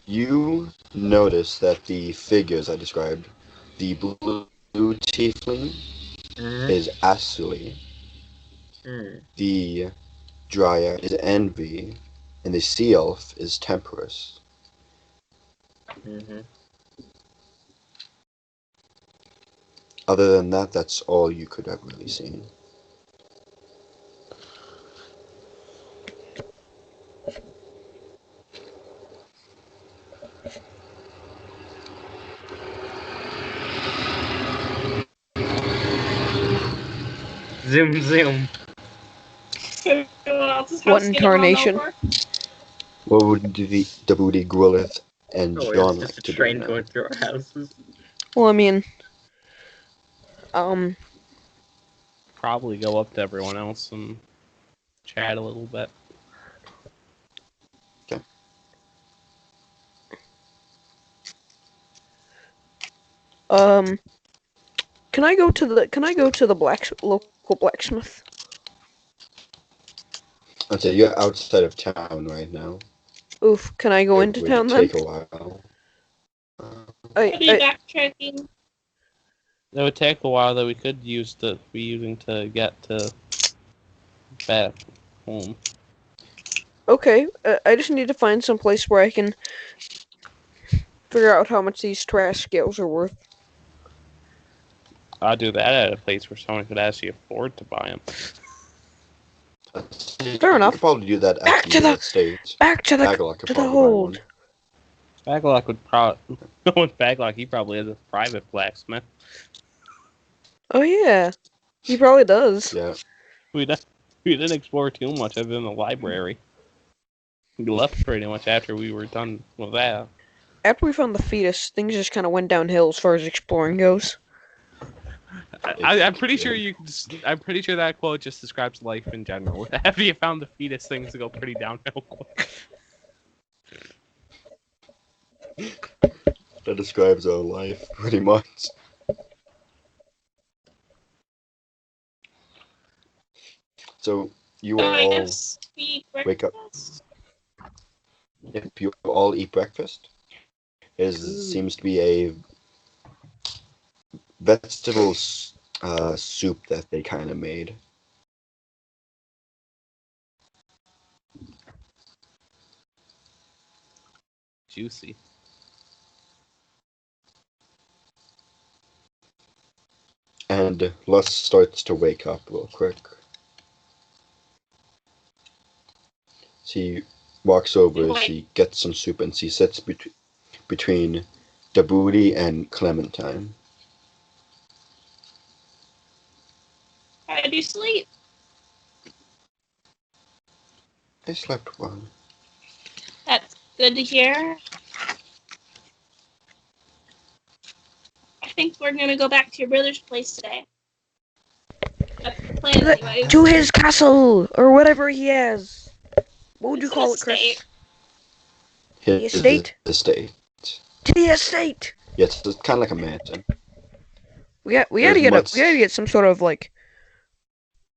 You notice that the figures I described, the blue tiefling Mm-hmm. is Ashley, the dryad is Envy, and the sea elf is Temperance. Mm-hmm. Other than that, that's all you could have really seen. Zoom, zoom. Everyone else's What house getting run incarnation? over. What would the Woody Grillith and Oh, John it's like just a to do train now? going through our houses. Well, I mean, Probably go up to everyone else and chat a little bit. can I go to the local blacksmith? I'd say you're outside of town right now. Oof, can I go It into would town then? take a while. I'll be I, backtracking. It would take a while that we could be using to get to back home. okay, I just need to find some place where I can figure out how much these trash scales are worth. I'll do that at a place where someone could actually afford to buy them. Fair enough. You could probably do that at Back to the- stage. Back to the Agalok could to the probably buy hold. one. Baglock would probably. With Baglock, he probably has a private blacksmith. Oh yeah, he probably does. Yeah. We didn't explore too much other than the library. We left pretty much after we were done with that. After we found the fetus, things just kind of went downhill as far as exploring goes. I'm pretty sure I'm pretty sure that quote just describes life in general. After you found the fetus, things go pretty downhill quick. That describes our life pretty much. So you So I all guess we eat wake up. breakfast. If you all eat breakfast, it seems to be a vegetable soup that they kind of made. Juicy. And Lust starts to wake up real quick. She walks over, she gets some soup, and she sits between Dabudi and Clementine. How do you sleep? They slept well. That's good to hear. I think we're gonna go back to your brother's place today. That's the plan anyway. To his castle, or whatever he has. What would you It's call an it, Chris? estate. His estate? estate. To the estate. Yes, it's kind of like a mansion. We gotta get some sort of like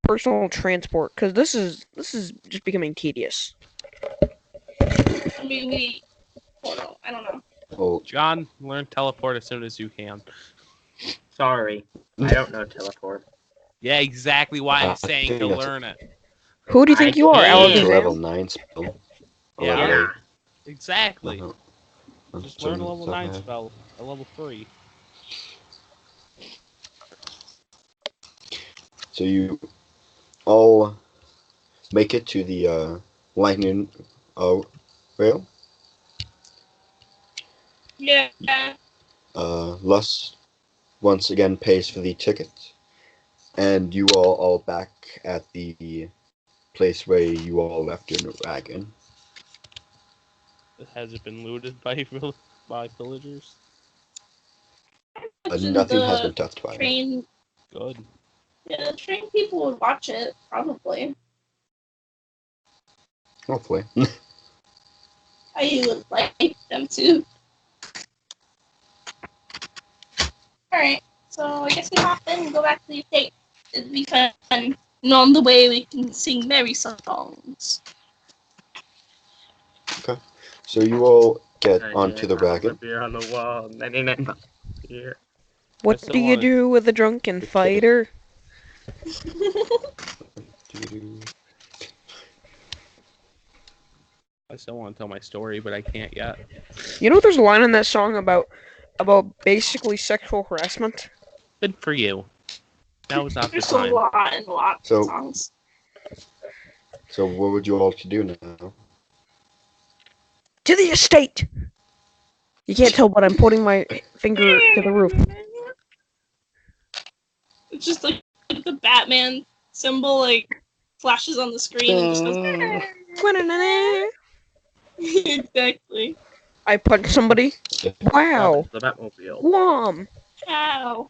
personal transport, because this is just becoming tedious. I mean, I don't know. Oh, John, learn teleport as soon as you can. Sorry, I don't know teleport. Yeah, exactly why I'm saying to that's- learn it. Who do you think you are, Yeah. it's a Alakazam? level 9 spell. Or Yeah. level Yeah. Exactly. 8. Just learn a level 9 spell at level 3. So you all make it to the lightning rail. Yeah. Lust once again pays for the ticket, and you all back at the place where you all left your wagon. Has it been looted by villagers? Nothing has been touched by it. Train. Good. Yeah, the train people would watch it probably. Hopefully. I would like them to. Alright, so I guess we hop in and go back to the estate. It'd be fun. And on the way we can sing merry songs. So you all get 99 onto the bottles wagon. of beer on the wall. 99 bottles of beer. What still do you wanna- do with a drunken fighter? I still want to tell my story, but I can't yet. You know, there's a line in that song about basically sexual harassment. Good for you. That was not the There's a time. lot and lots So- of songs. So what would you all to do now? To the estate! You can't tell, but I'm pointing my finger to the roof. It's just like the Batman symbol, like flashes on the screen and just goes. Exactly. I punched somebody. Wow. The Batmobile. Wham! Ow.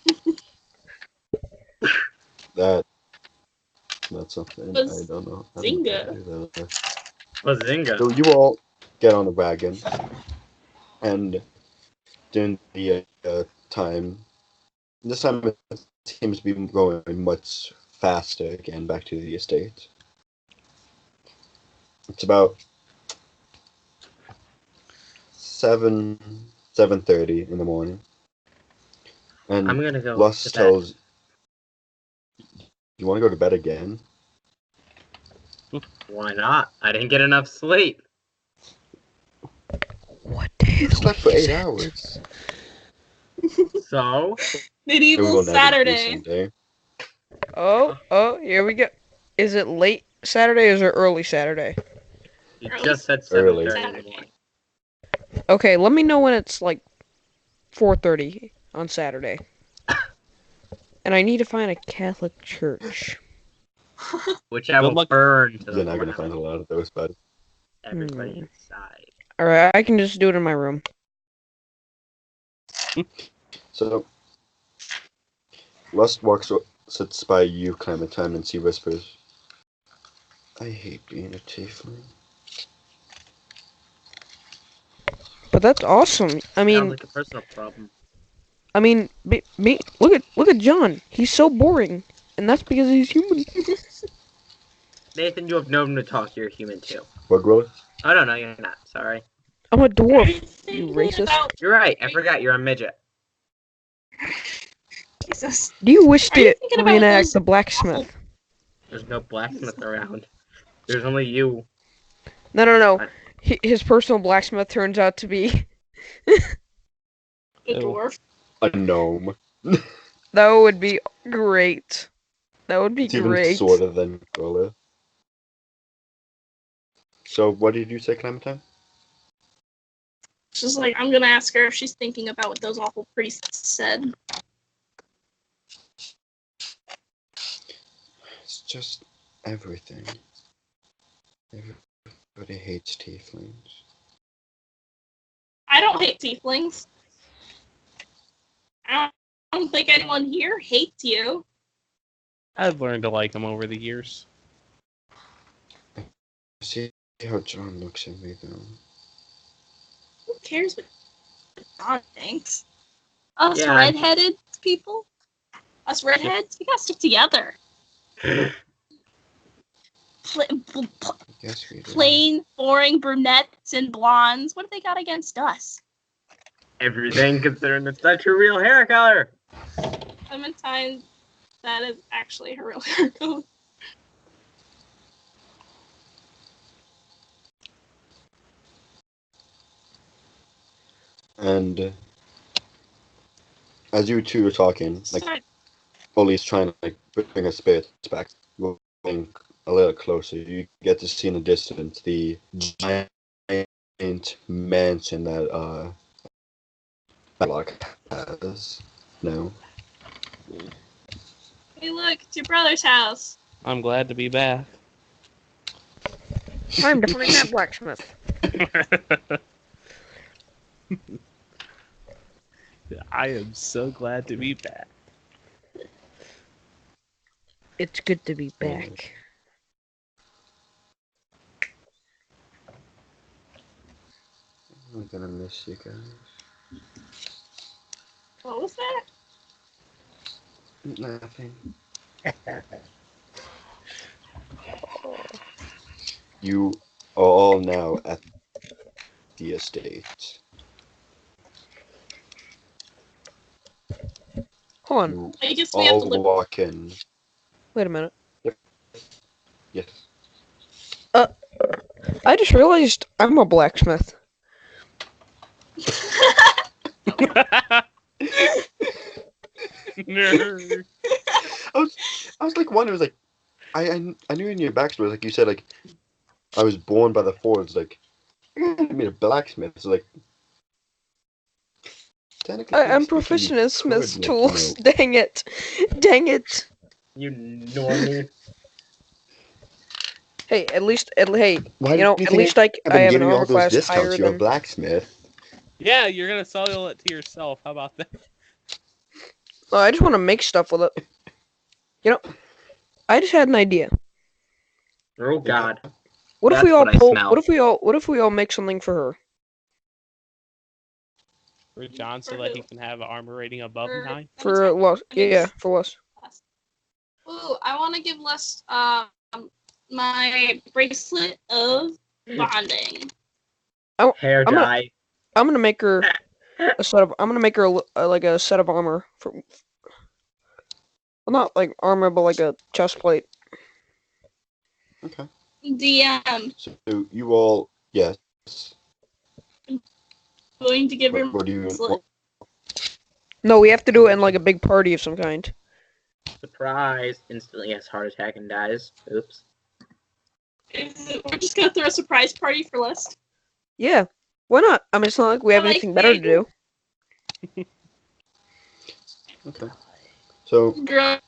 That's something Was I don't know. Zynga. Bazinga. So you all get on the wagon, and during the time, this time it seems to be going much faster again back to the estate. It's about 7:30 in the morning, and I'm gonna go Lust to bed. tells you want to go to bed again. Why not? I didn't get enough sleep. What day You of the slept week for is 8 it? hours. So, Medieval Everyone had a Saturday. decent day. Oh, here we go. Is it late Saturday or is it early Saturday? you Early just said Early. 7:30 in the Saturday. morning. Okay, let me know when it's like 4:30 on Saturday. And I need to find a Catholic church. Which I will Good luck. burn to the You're not gonna ground. find a lot of those, but Everybody inside. Alright, I can just do it in my room. so Lust sits by you, Clementine, and she whispers, "I hate being a tiefling." But that's awesome. I Sounds mean, like a personal problem. look at John. He's so boring, and that's because he's human. Nathan, you have no room to talk. You're a human too. What, Growler? Oh no, you're not. Sorry. I'm a Are dwarf. you You thinking racist. about You're right. I forgot. You're a midget. Jesus? Do you wish Are you to thinking about reenact those the blacksmith? There's no blacksmith around. There's only you. No. I- His personal blacksmith turns out to be. A Oh. dwarf? A gnome. That would be great. That would be It's even great. sorter than Growler. So, what did you say, Clementine? She's like, I'm gonna ask her if she's thinking about what those awful priests said. It's just everything. Everybody hates tieflings. I don't hate tieflings. I don't think anyone here hates you. I've learned to like him over the years. See how John looks at me, though. Who cares what John thinks? Us Yeah. redheaded people? Us redheads? We gotta stick together. Pla- pl- pl- I guess we do. plain, boring brunettes and blondes. What have they got against us? Everything, considering it's not your real hair color. Clementine, that is actually her real hair color. And as you two are talking, like Sorry. Ollie's trying to like bring her spirits back, moving a little closer. You get to see in the distance the giant mansion that Block has now. Hey, look, it's your brother's house. I'm glad to be back. Time to find that blacksmith. I am so glad to be back. It's good to be back. I'm gonna miss you guys. What was that? Nothing. You are all now at the estate. Hold on. You I guess we have to all look. walk in. Wait a minute. Yes. I just realized I'm a blacksmith. Nerd. I was like wondering, like, I knew in your backstory, like you said, like, I was born by the forge, like, I made a blacksmith, so like, technically I'm speaking, proficient you in Smith's could, like, tools. Dang it. Dang it. You normie. Hey, at least, Why at do you think least I've I been have an giving you all armor those class discounts? higher You're a than. blacksmith. Yeah, you're gonna sell it to yourself. How about that? No, I just want to make stuff with it. You know, I just had an idea. Oh God. What if That's we all what I pull? smell. What if we all make something for her? For John, so For that who? he can have an armor rating above For- 9. For Les? Yeah, for Les. Ooh, I want to give Les my bracelet of bonding. Hair I'm gonna- dye. I'm gonna make her a set of. I'm gonna make her like a set of armor for. Well, not like armor, but like a chest plate. Okay. The So you all, yes. going to give her What do you? bracelet. No, we have to do it in like a big party of some kind. Surprise! Instantly has heart attack and dies. Oops. We're just gonna throw a surprise party for Les. Yeah, why not? I mean, it's not like we have I like anything better to the do. Okay. So Girl,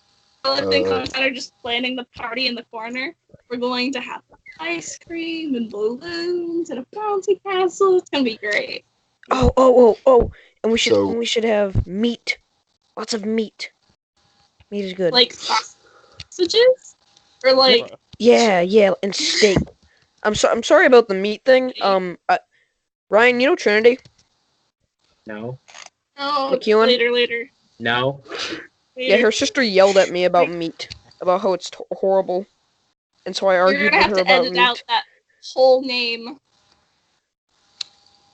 I think Uh, Clementine are just planning the party in the corner. We're going to have ice cream and balloons and a bouncy castle. It's gonna be great. Oh! And we So- should have meat. Lots of meat. Meat is good. Like sausages? Or like Yeah, and steak. I'm sorry about the meat thing. Ryan, you know Trinity? No. oh McEwen? later. No. Yeah, her sister yelled at me about meat, about how it's horrible, and so I You're argued gonna with have her to about edit meat. out that whole name.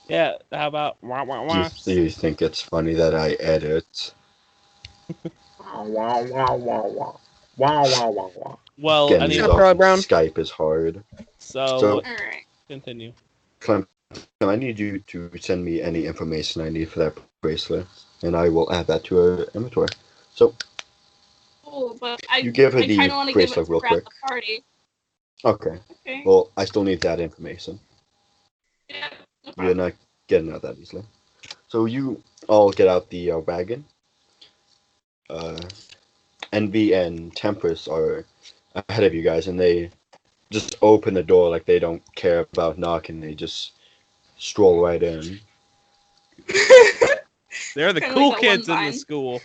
Yeah, how about wah wah wah? Do you think it's funny that I edit? Wow, wow, wow, wow, wow. Wow, wow, wow, wow. Well, Getting these Shut anyway, up, off Charlie Brown. Skype is hard. so So- Alright. continue. Clem, I need you to send me any information I need for that bracelet, and I will add that to our inventory. So, Cool, but I you give her I the kinda wanna give it bracelet to real her at quick. the party. Okay. Okay. Well, I still need that information. Yeah. No You're problem. not getting out that easily. So you all get out the wagon. Envy and Tempest are ahead of you guys, and they just open the door like they don't care about knocking. They just stroll right in. They're the Kinda cool like that one kids in the vine. school.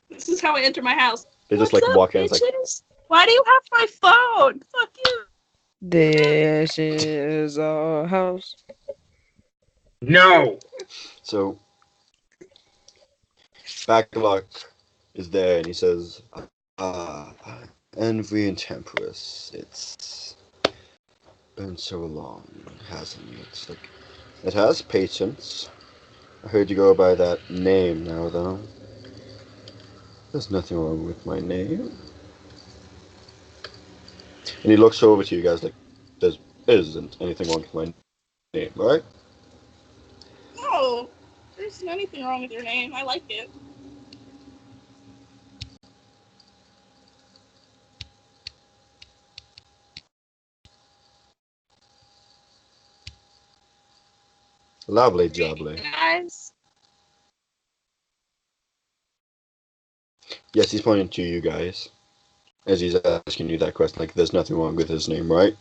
This is how I enter my house. They just What's like up, walk in. It's like, bitches? Why do you have my phone? Fuck you. This is our house. No. so Backlock is there, and he says, Envy and Temperance, it's been so long, hasn't it? It's like, it has patience. I heard you go by that name now, though. There's nothing wrong with my name. And he looks over to you guys like, there isn't anything wrong with my name, right? No, there's anything wrong with your name. I like it. Lovely Hey, jubbly. guys. Yes, he's pointing to you guys as he's asking you that question. Like, there's nothing wrong with his name, right?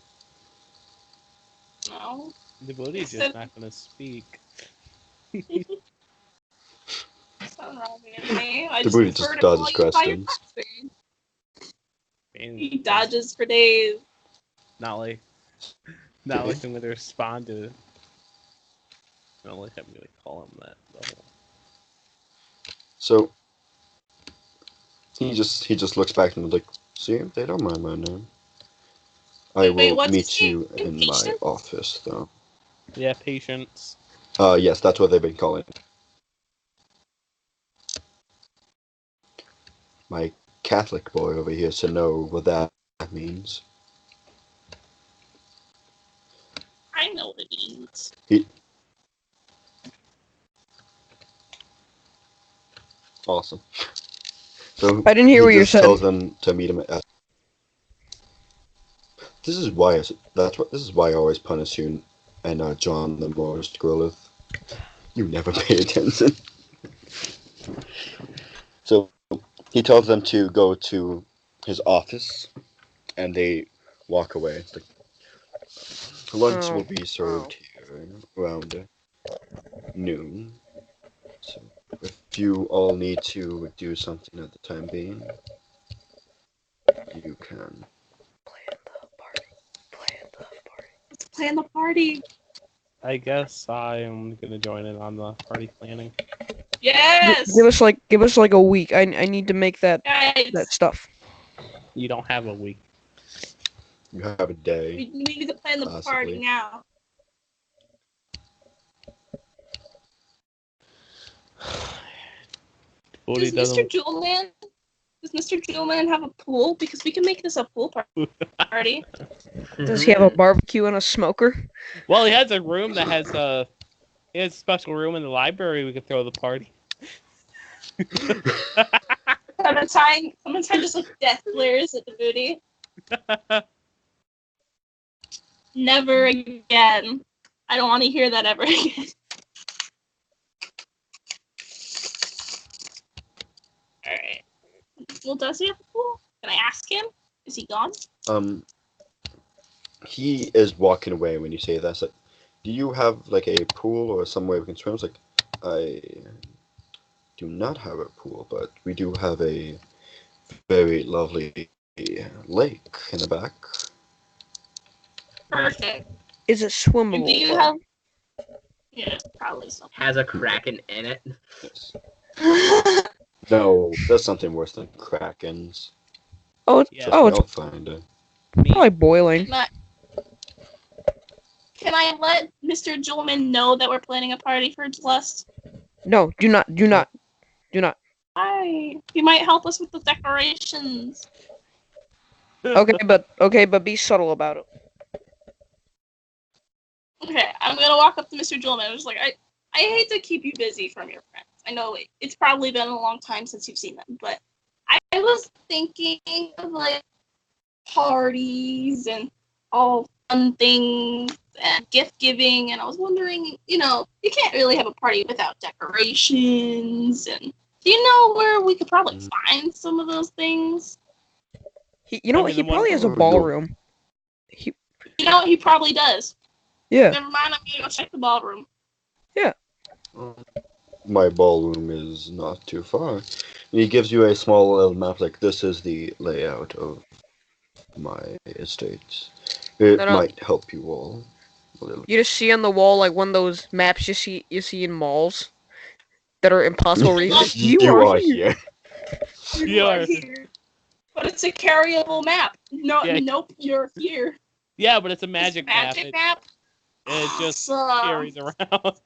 No. The body's just not gonna speak. There's nothing wrong with your name. I The just booty prefer just to dodges call you by your questions. last name. And He dodges for days. not like I'm gonna respond to it. Not like I'm gonna call him that. Though. So he just looks back and like, see, they don't mind my name. I Wait, will what's meet his you name? in my Patience? office, though. Yeah, patience. Yes, that's what they've been calling it. My Catholic boy over here should know what that means. I know what it means. Awesome. So I didn't hear what he you just said. tells them to meet him at. This is why this is why I always punish you and John the most Grillith. You never pay attention. So he tells them to go to his office, and they walk away. It's like, lunch will be served here around noon. So if you all need to do something at the time being, you can. Let's plan the party. I guess I am gonna join in on the party planning. Yes. Give us like a week. I need to make that Guys, stuff. You don't have a week. You have a day. we need to plan the Possibly. party now. Bodhi Does doesn't. Mr. Jewelman have a pool? Because we can make this a pool party. Does he have a barbecue and a smoker? Well, he has a room that has a. He has a special room in the library. We could throw the party. Clementine just like death glares at the booty. Never again. I don't want to hear that ever again. Alright. Well, does he have a pool? Can I ask him? Is he gone? He is walking away when you say that. It's like, do you have like a pool or somewhere we can swim? It's like, do not have a pool, but we do have a very lovely lake in the back. Perfect. Is it swimmable? Do you though? have? Yeah, probably so. Has a kraken in it. Yes. No, there's something worse than krakens. Oh, it's, Yeah. Trust oh, me, it's I'll find it. probably boiling. Can I let Mr. Julman know that we're planning a party for Lust? No, do not. Hi. He might help us with the decorations. Okay, but be subtle about it. Okay, I'm gonna walk up to Mr. Julman. I'm just like, I hate to keep you busy from your friends. I know it's probably been a long time since you've seen them, but I was thinking of like parties and all fun things and gift giving, and I was wondering, you can't really have a party without decorations. And do you know where we could probably find some of those things? He the one probably has a for- ballroom. You know, he probably does. Yeah. Never mind, I'm gonna go check the ballroom. My ballroom is not too far. He gives you a small little map, like this is the layout of my estate. It No, no. might help you all a little. You just see on the wall like one of those maps you see in malls that are impossible to read. You are here. You are. here. But it's a carryable map. No, Yeah. Nope, you're here. Yeah, but it's a It's magic a magic map. map. It just Awesome. carries around.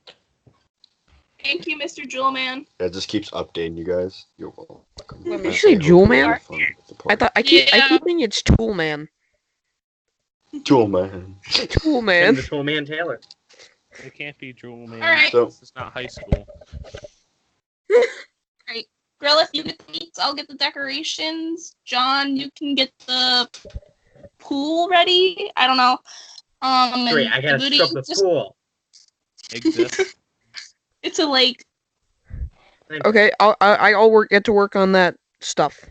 Thank you, Mr. Jewelman. It just keeps updating you guys. You're welcome. Wait, I did you say hope Jewel you Man? have fun with the party. I keep Yeah. thinking it's Tool Man. Jewel Man. Tool And Man. the Tool Man Taylor. It can't be Jewel Man. Alright. So This is not high school. Grill, if you get the meats, I'll get the decorations. John, you can get the pool ready. I don't know. Great, and I gotta Booty, scrub the just- pool. Exists. It's a lake. Okay, I'll get to work on that stuff.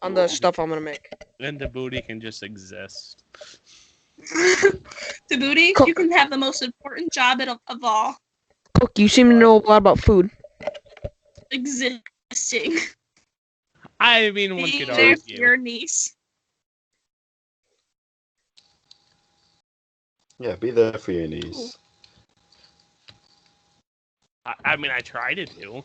On the stuff I'm gonna make. And the booty can just exist. To Booty, Cook. you can have the most important job of all. Cook, you seem to know a lot about food. Existing. I mean, one Being could there for argue. your niece. yeah, be there for your niece. I mean, I try to do.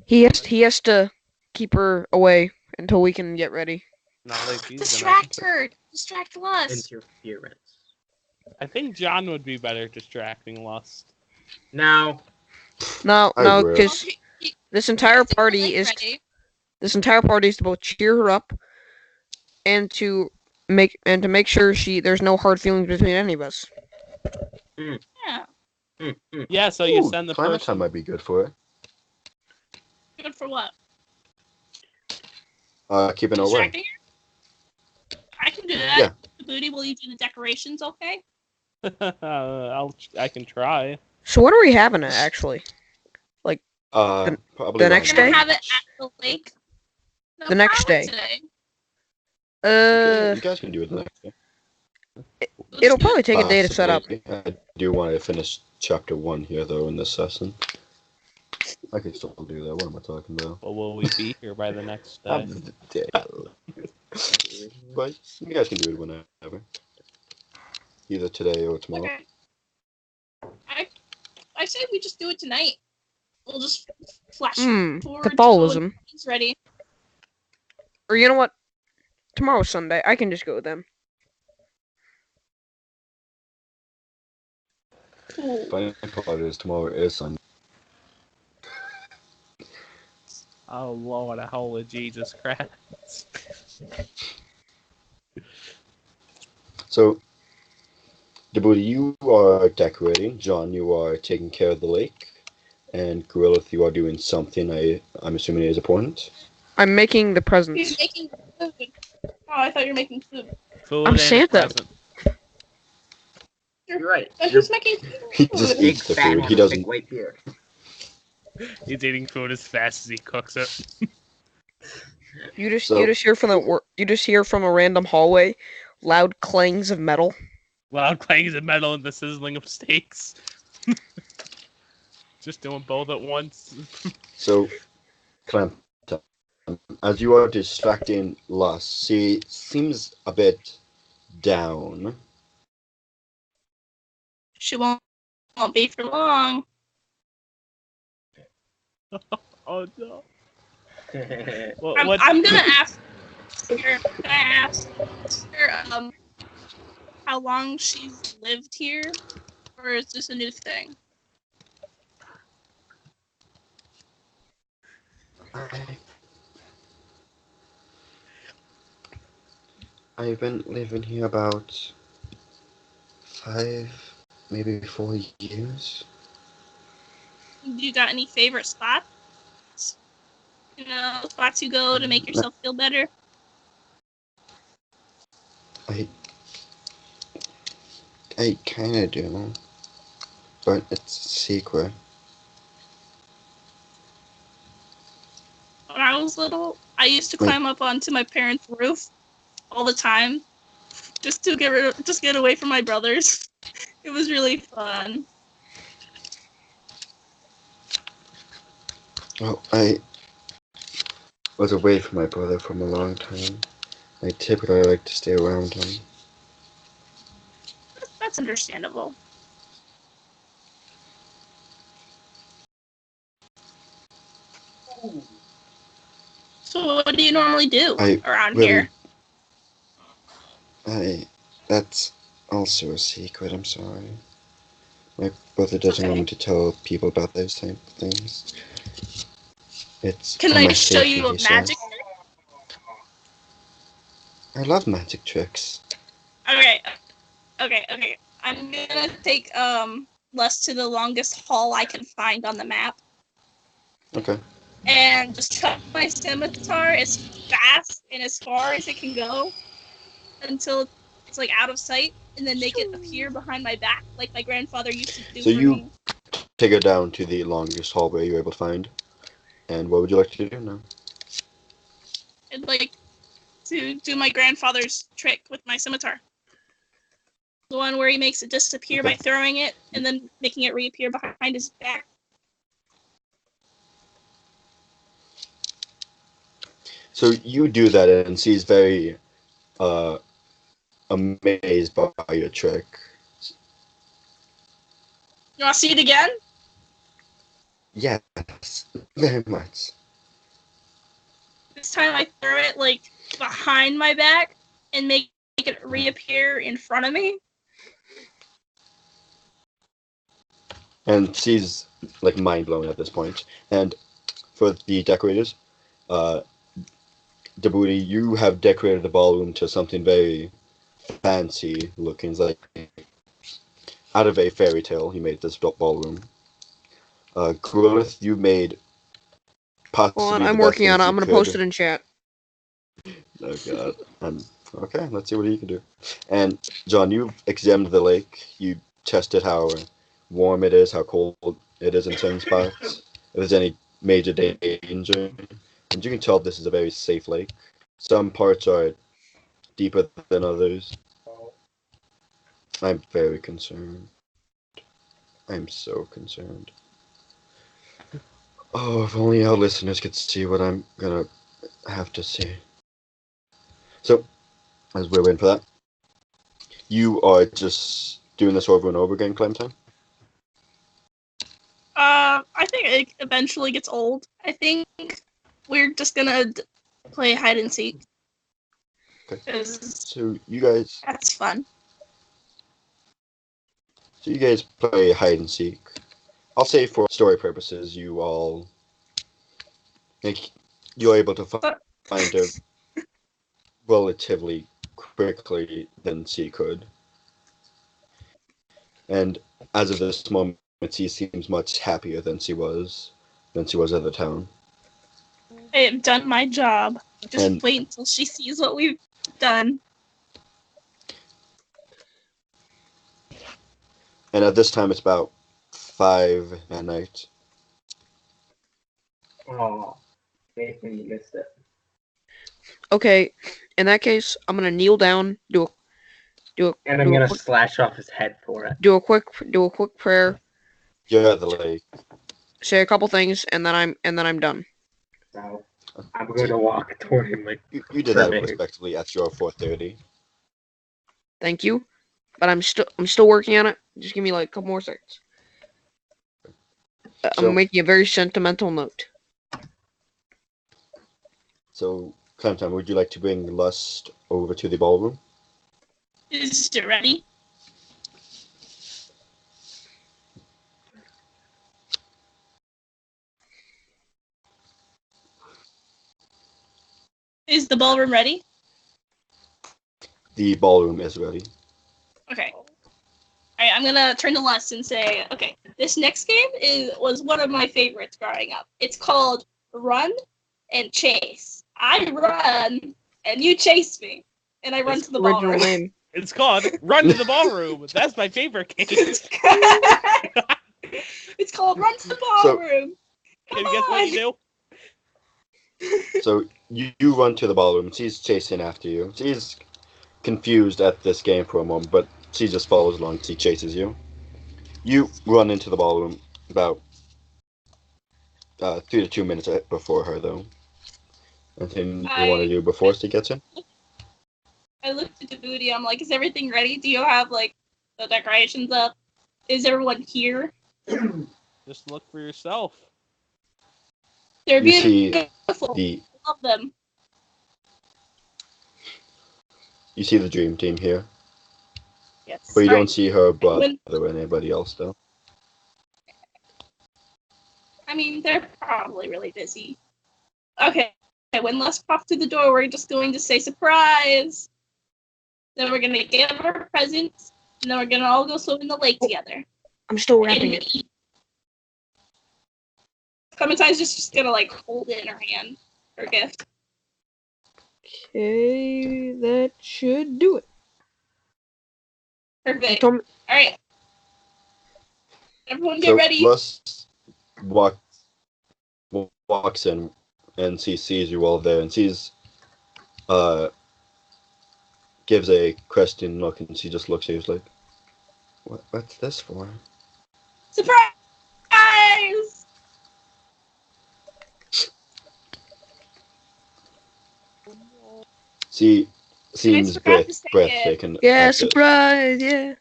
He has to keep her away until we can get ready. Not like he's Distract her. Distract us. Interference. I think John would be better distracting Lust. Now, No, I will. because this entire party is to both cheer her up and to make sure there's no hard feelings between any of us. Yeah. Yeah, so you Ooh, send the climate person. time might be good for it. Good for what? Keeping her away. Distracting her? I can do that. Yeah. Booty, will you do the decorations, okay? I can try. So when are we having it actually? Probably the next We're gonna day? have it at the lake. No, The next probably day. today. Okay, you guys can do it the next day. We'll It'll just do probably take a day to set up. Possibly. I do want to finish chapter 1 here, though, in this session. I can still do that. What am I talking about? But will we be here by the next day? Of the day. But you guys can do it whenever. Either today or tomorrow. Okay. I say we just do it tonight. We'll just flash forward Catholicism. to when he's ready. Or you know what? Tomorrow's Sunday. I can just go with them. Cool. Funny part is tomorrow is Sunday. Oh Lord, holy Jesus Christ! So, Djibouti, you are decorating. John, you are taking care of the lake. And Gorillith, you are doing something I'm assuming is important. I'm making the He's presents. making food. Oh, I thought you were making food. Food I'm and a Santa. present. you're right. Who's making food? He just Big eats the fat food. has He a doesn't. big white beard. He's eating food as fast as he cooks it. You just So- you just hear from a random hallway loud clangs of metal. Loud clangs of metal and the sizzling of steaks. Just doing both at once. So, Clem, as you are distracting Lust, she seems a bit down. She won't be for long. Oh no. Well, I'm gonna ask her. Can I ask her how long she's lived here, or is this a new thing? I've been living here about 5, maybe 4 years. Do you got any favorite spots? You know, spots you go to make yourself feel better? I kind of do, but it's a secret. When I was little, I used to climb up onto my parents' roof all the time, just to get away from my brothers. It was really fun. Well, I was away from my brother for a long time. I typically like to stay around him. That's understandable. So what do you normally do around here? That's also a secret, I'm sorry. My brother doesn't want me to tell people about those type of things. It's Can for I my show safety, you a he says. magic I love magic tricks. trick? Okay. I'm gonna take Les to the longest hall I can find on the map. Okay. And just chuck my scimitar as fast and as far as it can go until it's like out of sight, and then make it appear behind my back like my grandfather used to do So for you me. take it down to the longest hallway you're able to find. And what would you like to do now? I'd like to do my grandfather's trick with my scimitar. The one where he makes it disappear by throwing it and then making it reappear behind his back. So you do that, and she's very amazed by your trick. You want to see it again? Yes, very much. This time I throw it like behind my back and make it reappear in front of me. And she's like mind blown at this point. And for the decorators, Djibouti, you have decorated the ballroom to something very fancy looking. It's like out of a fairy tale. You made this ballroom. Growth, you made possibly. Hold on, the I'm best working on things it. you I'm gonna could. post it in chat. Oh god. Okay, let's see what you can do. And John, you've examined the lake. You tested how warm it is, how cold it is in certain spots. If there's any major danger, and you can tell this is a very safe lake. Some parts are deeper than others. I'm very concerned. I'm so concerned. Oh, if only our listeners could see what I'm gonna have to see. So, as we're waiting for that, you are just doing this over and over again, Clementine? I think it eventually gets old. I think we're just gonna play hide and seek. Okay. So you guys That's fun. play hide and seek. I'll say for story purposes, you're able to find her relatively quickly than she could. And as of this moment, she seems much happier than she was at the town. I have done my job. Just And- wait until she sees what we've done. And at this time, it's about 5 at night. Oh, Nathan, you missed it. Okay, in that case, I'm gonna kneel down, And I'm gonna slash off his head for it. do a quick prayer. You're at the lake. say a couple things, and then I'm done. So I'm going to walk toward him like You did that Terminator. respectively at your 4:30. Thank you, but I'm still working on it. Just give me like a couple more seconds. So- I'm making a very sentimental note. So, Clementine, would you like to bring Lust over to the ballroom? Is it ready? Is the ballroom ready? The ballroom is ready. Okay. Alright, I'm gonna turn to Lust and say, okay, this next game was one of my favorites growing up. It's called Run and Chase. I run and you chase me. And I run It's to the Original ballroom. name. It's called Run to the Ballroom. That's my favorite game. It's called Run to the Ballroom. Can Come you guess what on. you do? So you run to the ballroom. She's chasing after you. She's confused at this game for a moment, but she just follows along. She chases you. You run into the ballroom about 3 to 2 minutes before her, though. Anything you want to do before she gets in? I looked at the booty. I'm like, is everything ready? Do you have like the decorations up? Is everyone here? Just look for yourself. They're You see beautiful. the I love them. dream team here, Yes. but you All don't right. see her brother When- or anybody else, though. I mean, they're probably really busy. Okay. When Les pops through the door, we're just going to say surprise. Then we're gonna give her presents, and then we're gonna all go swim in the lake together. I'm still wrapping it. Clementine's just gonna like hold it in her hand, her gift. Okay, that should do it. Perfect. Tom- All right. Everyone get So ready. Lust walks in, and she sees you all there, and she's gives a questioning look, and she just looks at you like, what's this for? Surprise! She seems forgot to say it. breathtaking. Yeah, at this. surprise! Yeah.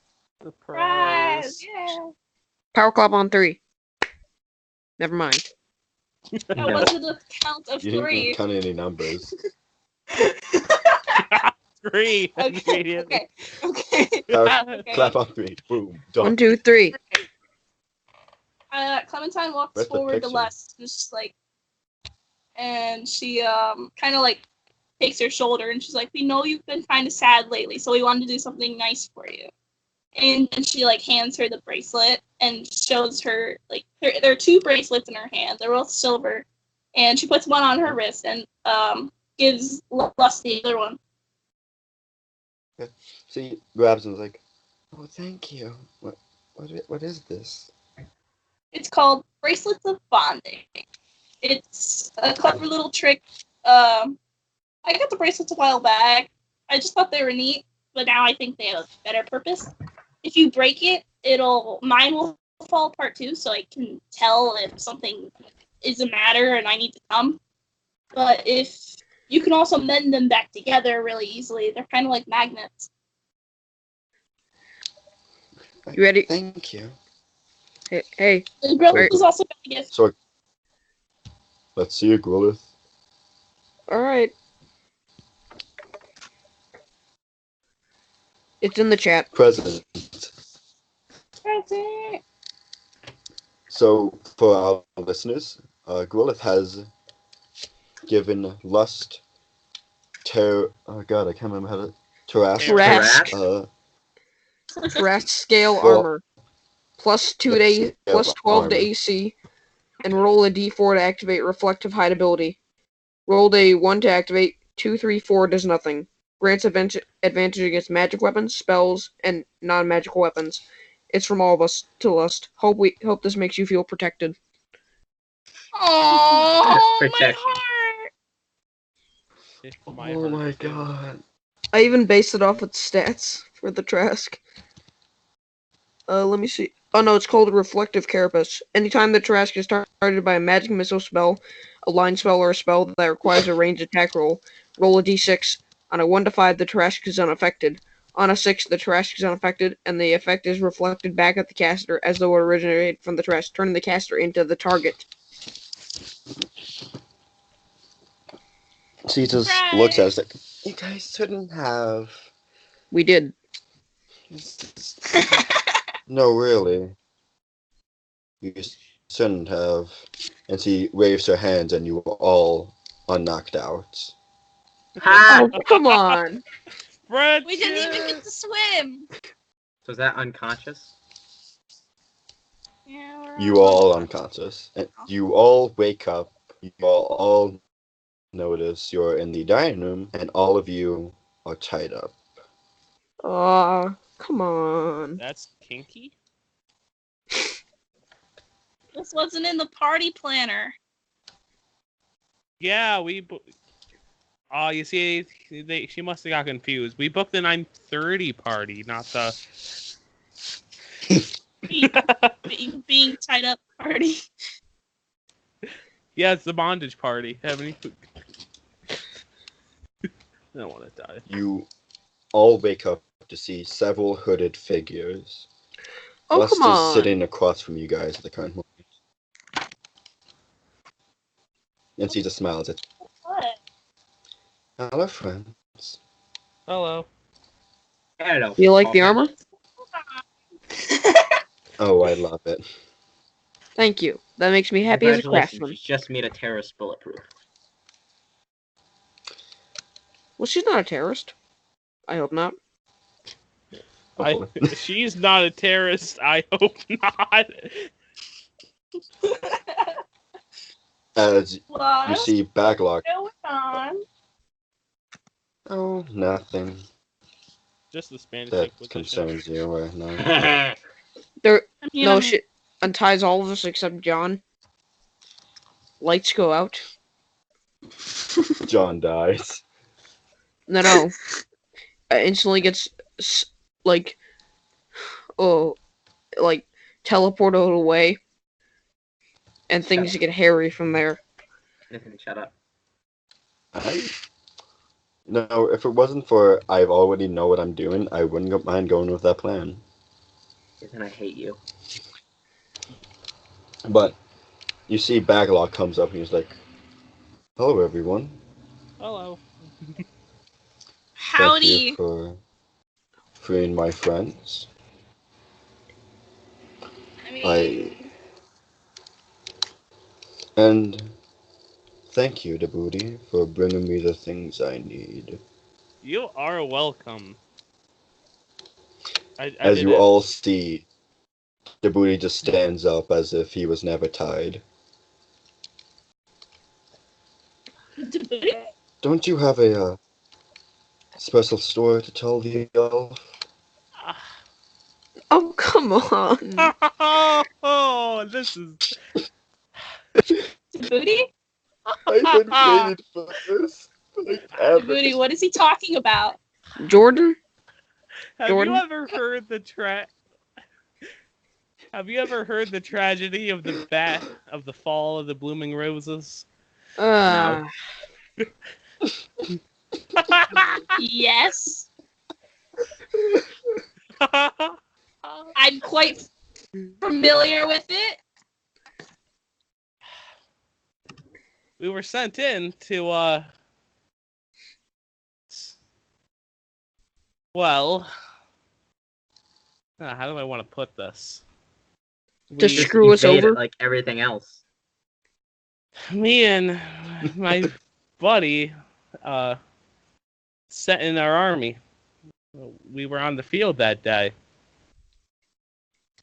Surprise! Yeah. Power clap on 3. Never mind. That No. wasn't a count of You didn't three. count any numbers. 3. Okay. Immediately. Okay. Power, Okay. Clap on 3. Boom. Done. 1, 2, 3. Clementine walks Where's the forward to picture? Les, and just like, and she kind of like takes her shoulder, and she's like, "We know you've been kind of sad lately, so we wanted to do something nice for you." And then she like hands her the bracelet and shows her like there are 2 bracelets in her hand. They're both silver, and she puts one on her wrist and gives Les the other one. She grabs and is like, oh, thank you. What is this? It's called Bracelets of Bonding. It's a clever little trick. I got the bracelets a while back. I just thought they were neat, but now I think they have a better purpose. If you break it, mine will fall apart too, so I can tell if something is the matter and I need to come. But if you can also mend them back together really easily, they're kind of like magnets. You ready? Thank you. Hey. The grill Right. is also a gift. So, let's see you, Gwilith. Alright. It's in the chat. Present. Present. So, for our listeners, Gwilith has given Lust, oh god, I can't remember how to, Tarask, Tarask. Tarask scale Well, armor. Plus 2 yeah, to scale plus 12 armor. to AC. And roll a d4 to activate reflective height ability. Rolled a 1 to activate. 2, 3, 4 does nothing. Grants advantage against magic weapons, spells, and non-magical weapons. It's from all of us to Lust. Hope this makes you feel protected. Oh, my Protection. heart. It's Oh heart, my too. god. I even based it off its stats for the Trask. Let me see. Oh no, it's called Reflective Carapace. Anytime the Tarrasque is targeted by a magic missile spell, a line spell, or a spell that requires a ranged attack roll, roll a d6. On a 1 to 5, the Tarrasque is unaffected. On a 6, the Tarrasque is unaffected, and the effect is reflected back at the caster as though it originated from the Tarrasque, turning the caster into the target. She just looks at us like, you guys shouldn't have. We did. No, really. You shouldn't have. And she waves her hands, and you all are knocked out. Ha! Oh, come on. We didn't even get to swim. So is that unconscious? Yeah, we're You all unconscious. And you all wake up. You all notice you're in the dining room, and all of you are tied up. Come on. That's kinky. This wasn't in the party planner. Yeah, oh, you see, she must have got confused. We booked the 9:30 party, not the Being tied up party. Yeah, it's the bondage party. I don't want to die. You all wake up to see several hooded figures. Oh, Lust come is on. sitting across from you guys at the current moment. And she just smiles at What? you. Hello, friends. Hello. Hello. You like the armor? Oh, I love it. Thank you. That makes me happy as a Congratulations, craftsman. you just made a terrorist bulletproof. Well, she's not a terrorist. I hope not. She's not a terrorist. I hope not. As What? you see Baglock. Going on? Oh, nothing Just the Spanish that Inquisition. concerns you right now. There, I mean, no I'm- shit. Unties all of us except John. Lights go out. John dies. No. Instantly gets like teleported away, and things get hairy from there. Nathan, shut up. No, if it wasn't for I already know what I'm doing, I wouldn't mind going with that plan. Nathan, I hate you. But you see Baglock comes up and he's like, hello, everyone. Hello. Thank you Howdy. for freeing my friends. I mean, And thank you, Djibouti, for bringing me the things I need. You are welcome. As you all see, Djibouti just stands up as if he was never tied. Don't you have a special story to tell the elf? Oh, come on. Oh, this is. Booty? I've been waiting for this. Like, ever. Booty, what is he talking about? Jordan? Have Jordan? you ever heard the Have you ever heard the tragedy of the fall of the blooming roses? Yes. I'm quite familiar with it. We were sent in to well, how do I want to put this? Just Just screw us evade it over? like everything else. Me and my buddy sent in our army. We were on the field that day.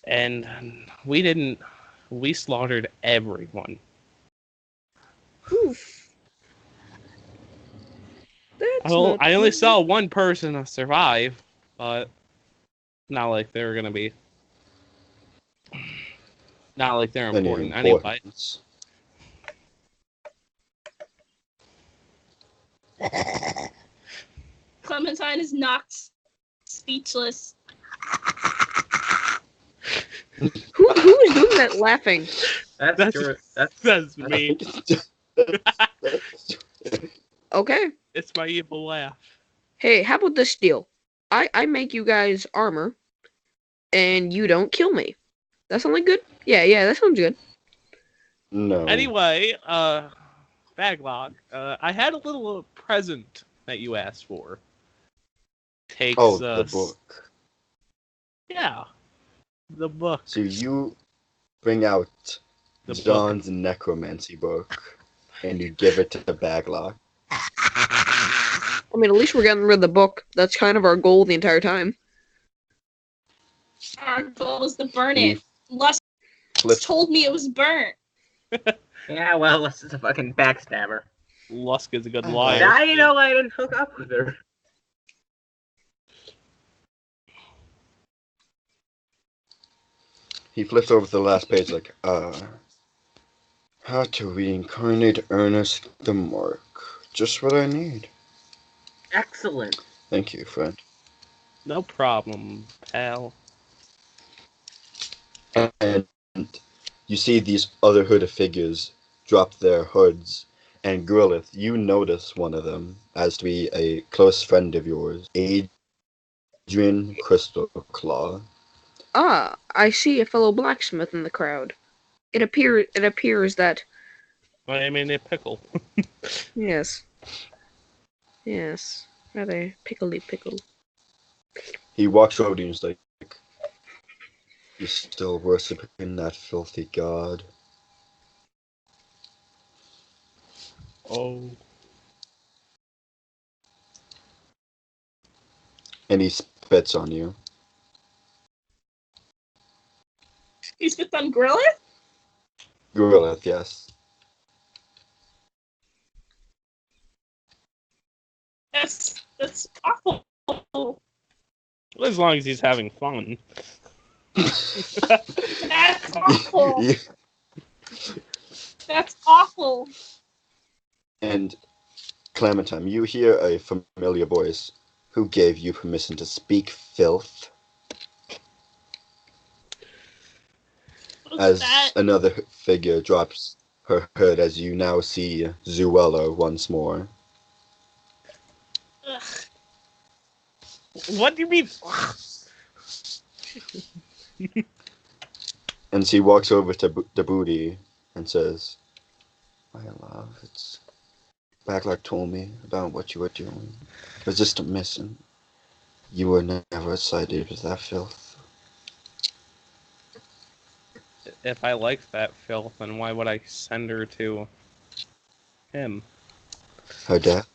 And we slaughtered everyone. I only saw one person survive, but not like they were gonna be. Not like they're important anyway. importance. Clementine is knocked speechless. Who's doing that laughing? That's That's true. That's that's I me. think it's Okay. It's my evil laugh. Hey, how about this deal? I make you guys armor, and you don't kill me. That sound like good? Yeah, that sounds good. no. Anyway, Baglock, I had a little present that you asked for. Takes Oh, the book. Yeah, the book. So you bring out The book. John's necromancy book, and you give it to Baglock. I mean, at least we're getting rid of the book. That's kind of our goal the entire time. Our goal was to burn He it. Lust flips. told me it was burnt. yeah. Well, this is a fucking backstabber. Lusk is a good Oh. liar. Now you know I didn't hook up with her. He flips over to the last page, like, how to reincarnate Ernest the Mark. Just what I need. Excellent. Thank you, friend. No problem, pal. And you see these other hooded figures drop their hoods, and Gorillith, you notice one of them as to be a close friend of yours, Adrian Crystalclaw. Ah, I see a fellow blacksmith in the crowd. It appears that I mean, a pickle. yes, rather pickly pickle. He walks over to you and is like, "You still worshiping that filthy god?" Oh. And he spits on you. He spits on Gorilla? Gorillith, yes. That's awful. As long as he's having fun. That's awful. You- That's awful. And Clementine, you hear a familiar voice. Who gave you permission to speak, filth? What's As that? another figure drops her hood, as you now see Zuella once more. Ugh. What do you mean? And she walks over to the booty and says, "My love, it's Baglock told me about what you were doing. It was just a mission. You were never sided with that filth." If I liked that filth, then why would I send her to him? Her death?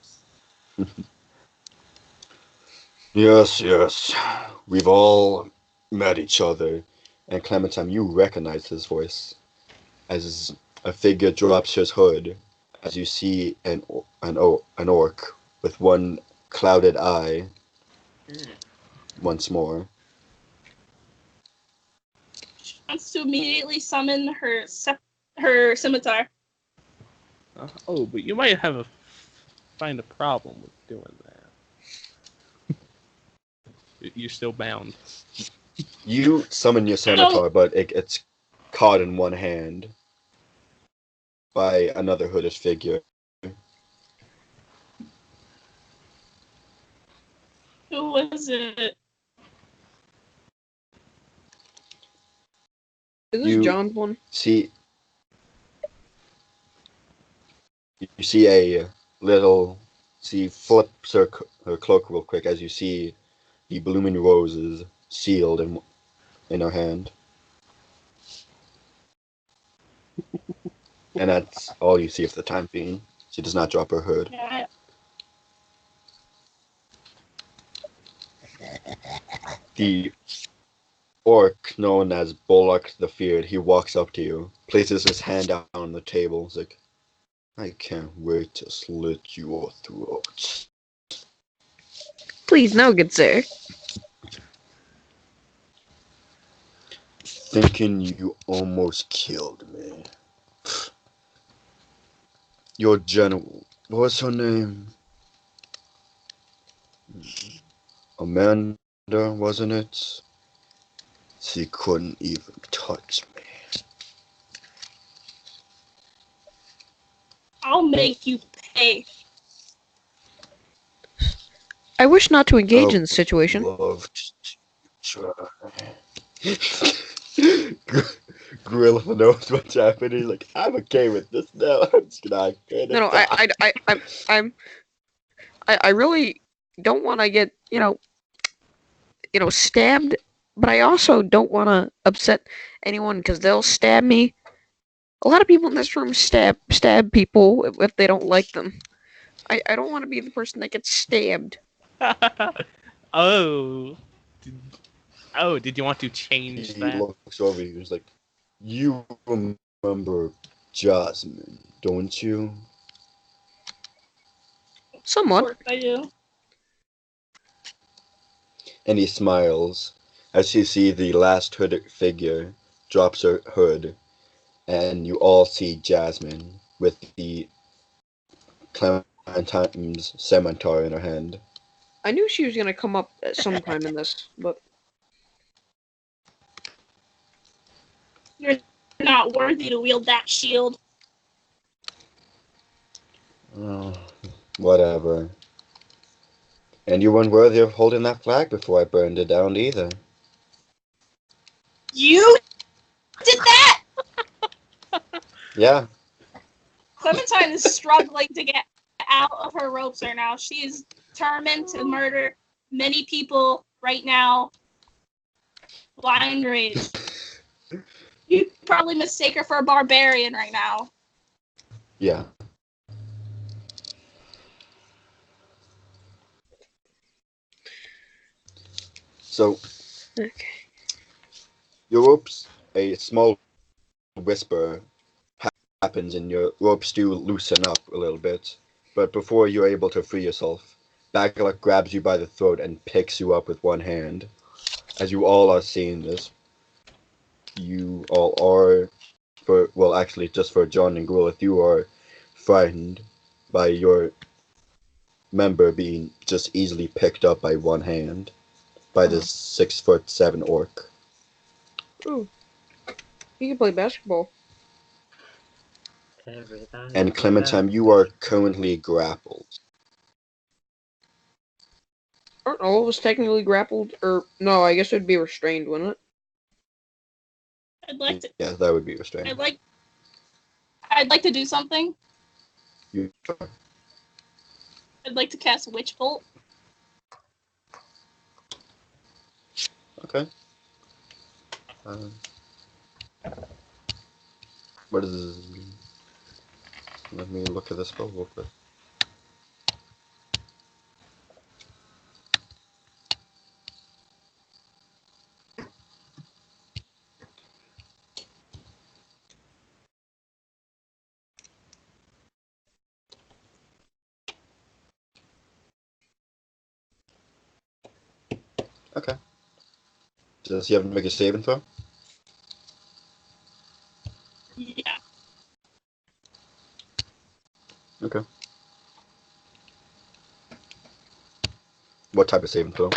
Yes. We've all met each other. And Clementine, you recognize his voice as a figure drops his hood, as you see an orc with one clouded eye once more. She wants to immediately summon her scimitar. Oh, but you might find a problem with doing that. You're still bound. You summon your scimitar, No. but it's caught in one hand by another hooded figure. Who was it? Is this You- John's one? See, you see a little. She flips her cloak real quick as you see the blooming roses sealed in her hand. And that's all you see for the time being. She does not drop her hood. Yeah, The orc known as Bolak the Feared, he walks up to you, places his hand down on the table. He's like, "I can't wait to slit your throat." Please, no, good sir. Thinking you almost killed me. Your general, what was her name? Amanda, wasn't it? She couldn't even touch me. I'll make you pay. I wish not to engage Oh, in this situation. Loved to try. Gorilla knows what's happening. He's like, I'm okay with this now. I'm just gonna kind No, of I really don't want to get, stabbed, but I also don't want to upset anyone because they'll stab me. A lot of people in this room stab people if they don't like them. I don't want to be the person that gets stabbed. Oh. Did you want to change He that? looks over you. He's like, you remember Jasmine, don't you? Of Somewhat. course I do. And he smiles as you see the last hooded figure drops her hood, and you all see Jasmine with the Clementine's scimitar in her hand. I knew she was gonna come up at some time in this, but You're not worthy to wield that shield. Oh, whatever. And you weren't worthy of holding that flag before I burned it down either. You did that! Yeah, Clementine is struggling to get out of her ropes right now. She is determined to murder many people right now. Blind rage. You probably mistake her for a barbarian right now. yeah. So, okay. your ropes, a small whisper happens and your ropes do loosen up a little bit. But before you're able to free yourself, Bagalak grabs you by the throat and picks you up with one hand. As you all are seeing this, you all are, actually, just for John and Gwilith, you are frightened by your member being just easily picked up by one hand by this 6'7" orc. Ooh, you can play basketball. And Clementine, you are currently grappled. Aren't all of us technically grappled? Or no, I guess it would be restrained, wouldn't it? I'd like to. Yeah, that would be restrained. I'd like to do something. You I'd like to cast Witch Bolt. okay? What is? Let me look at this spell real quick. Okay. Does he have to make a saving throw? Yeah. Okay. What type of saving throw?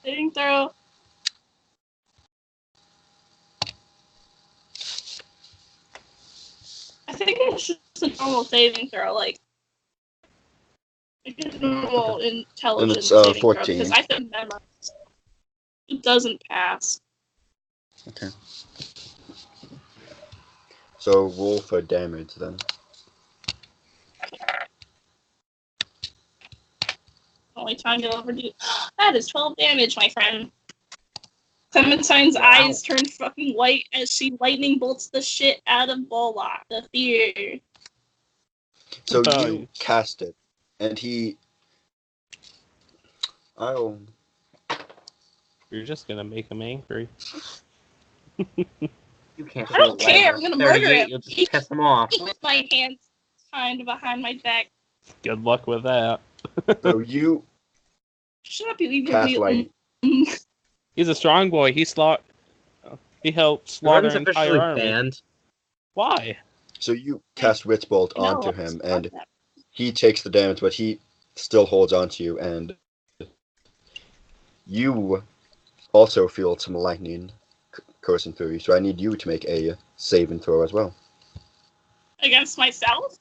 Saving throw. I think it's just a normal saving throw, like a normal intelligence saving 14. throw. Because I think it doesn't pass. Okay. So roll for damage then. Only time you'll ever do. That is 12 damage, my friend. Clementine's Wow. eyes turn fucking white as she lightning bolts the shit out of Bullock, the fear. So Oh, you cast it, and he. I'll. You're just gonna make him angry. You can't. I don't do care, level I'm gonna murder 38, him. You'll just piss him off. With my hands tied behind my back. Good luck with that. So you Shut up, you evil cast mute. lightning. He's a strong boy. He helped slaughter Jordan's an entire officially army. banned. Why? So you cast Witch Bolt I know, onto him, fuck and that. he takes the damage, but he still holds on to you, and you also feel some lightning coursing through you. So I need you to make a save and throw as well. Against myself?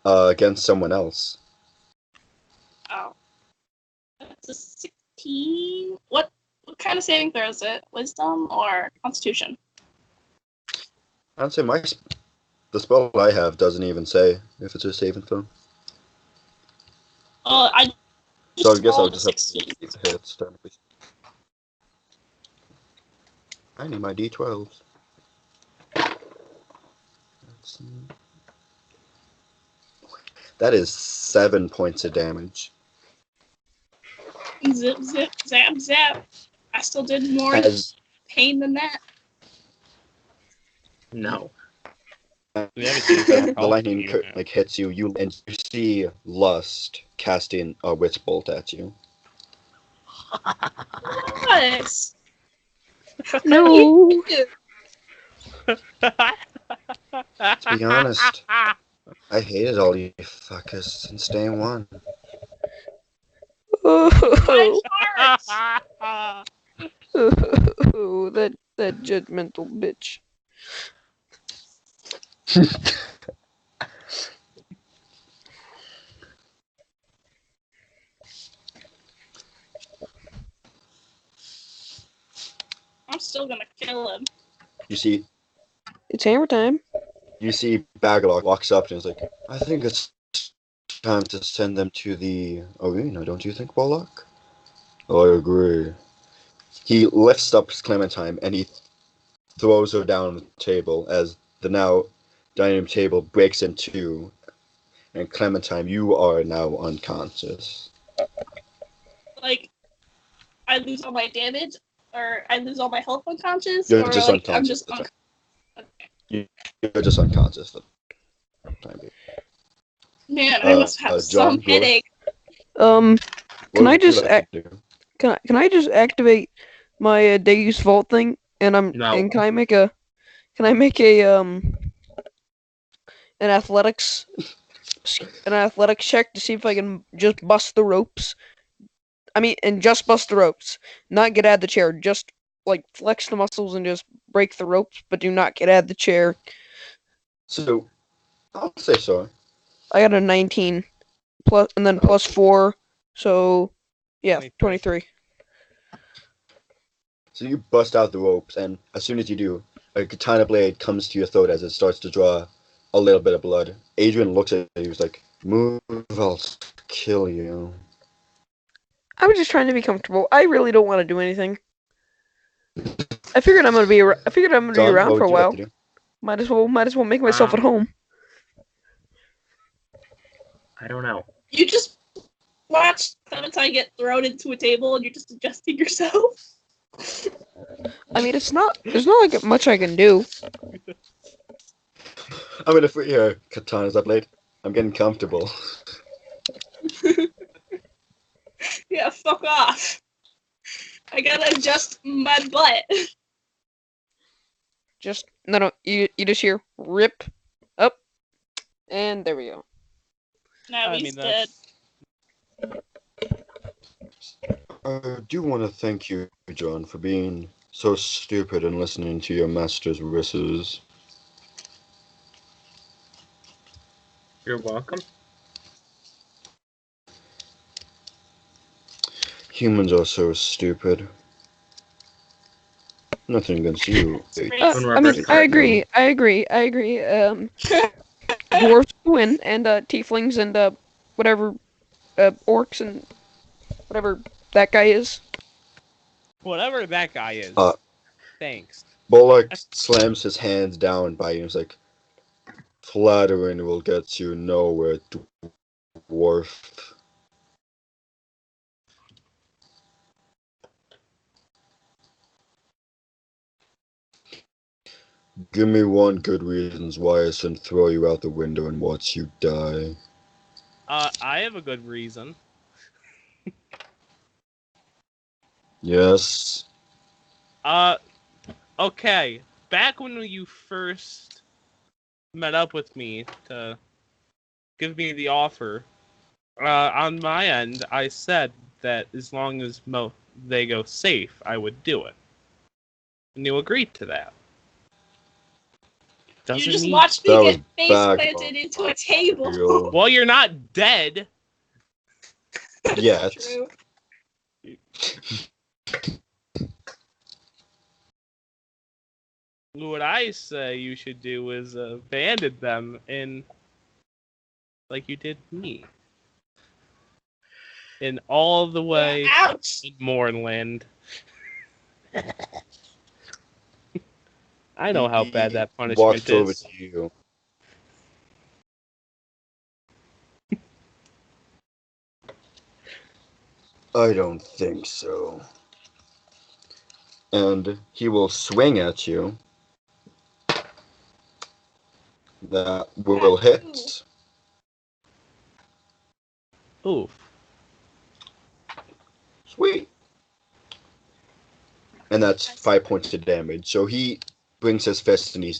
Against someone else. Oh. That's a 16. What kind of saving throw is it? Wisdom or Constitution? I'd say the spell I have doesn't even say if it's a save and throw. I So I just guess I'll rolled a just have 16. to hit it technically. I need my d12s. That is 7 points of damage. Zip, zip, zap, zap. I still did more As pain than that. No. We have a chance to the call lightning you. hits you, and you see Lust casting a witch bolt at you. What? No. To be honest, I hated all you fuckers since day one. Oh, My heart! that judgmental bitch. I'm still gonna kill him. You see It's hammer time. Bagalog walks up and is like, I think it's time to send them to the arena, don't you think, Warlock? I agree. He lifts up Clementine and he throws her down on the table as the now dining room table breaks in two. And Clementine, you are now unconscious. Like, I lose all my damage, or I lose all my health unconscious, You're or just like I'm unconscious. just okay. You're just unconscious for the time being. Man, I must have some John, go ahead. headache. Can What I would you just like to do? can I just activate my Deus Vault thing? And No. can I make a an athletics check to see if I can just bust the ropes? I mean, and just bust the ropes, not get out of the chair. Just like flex the muscles and just break the ropes, but do not get out of the chair. So, I'll say so. I got a 19 plus, and then plus 4, so yeah, 23. So you bust out the ropes, and as soon as you do, a katana blade comes to your throat as it starts to draw a little bit of blood. Adrian looks at you, he's like, move, I'll kill you. I was just trying to be comfortable. I really don't want to do anything. I figured I'm gonna be John, around what for a would you like while. to do? Might as well make myself at home. I don't know. You just watch Clementine get thrown into a table, and you're just adjusting yourself. I mean, there's not like much I can do. I'm gonna free her katana's up blade. I'm getting comfortable. Yeah, fuck off. I gotta adjust my butt. Just no, you just hear rip up, and there we go. Now I he's mean, dead. I do want to thank you, John, for being so stupid and listening to your master's wishes. You're welcome. Humans are so stupid. Nothing against you. I mean, I agree. Dwarves win, and tieflings and whatever orcs and whatever that guy is. Whatever that guy is. Thanks. Bullock slams his hands down by you and is like, flattering will get you nowhere, dwarf. Give me one good reasons why I shouldn't throw you out the window and watch you die. I have a good reason. Yes. Okay. Back when you first met up with me to give me the offer. On my end, I said that as long as they go safe, I would do it. And you agreed to that. You Doesn't just mean... watched me That was get face back planted into a table. Real- Well, you're not dead. Yet. True. What I say you should do is abandon them in, like you did me. In all the way Ouch! in Mournland. I know how bad that He punishment walked over is. to you. I don't think so. And he will swing at you. That will hit. Oof. Sweet. And that's 5 points of damage. So he brings his fist and he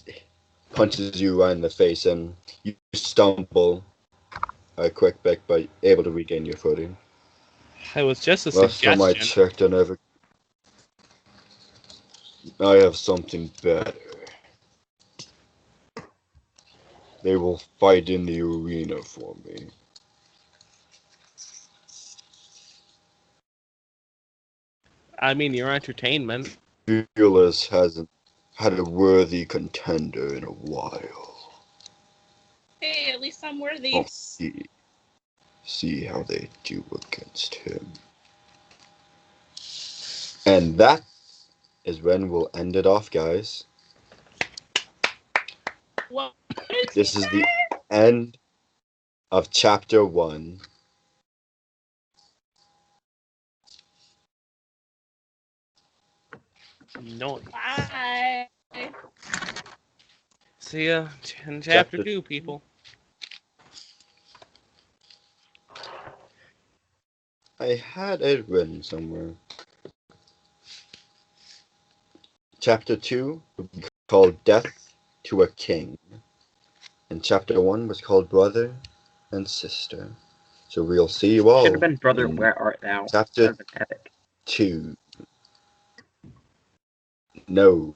punches you right in the face, and you stumble a quick bit, but able to regain your footing. It was just a Last time I suggestion. checked, I have something better. They will fight in the arena for me. I mean, your entertainment. Fearless hasn't had a worthy contender in a while. Hey, at least I'm worthy. Oh, see how they do against him. And that is when we'll end it off, guys. What did This he is say? the end of chapter 1. No. Bye. See ya in Chapter chapter 2, people. I had it written somewhere. Chapter 2 would be called Death to a King. And chapter 1 was called Brother and Sister. So we'll see you all Should have been Brother, in Where Art Thou? chapter That was epic. 2. No.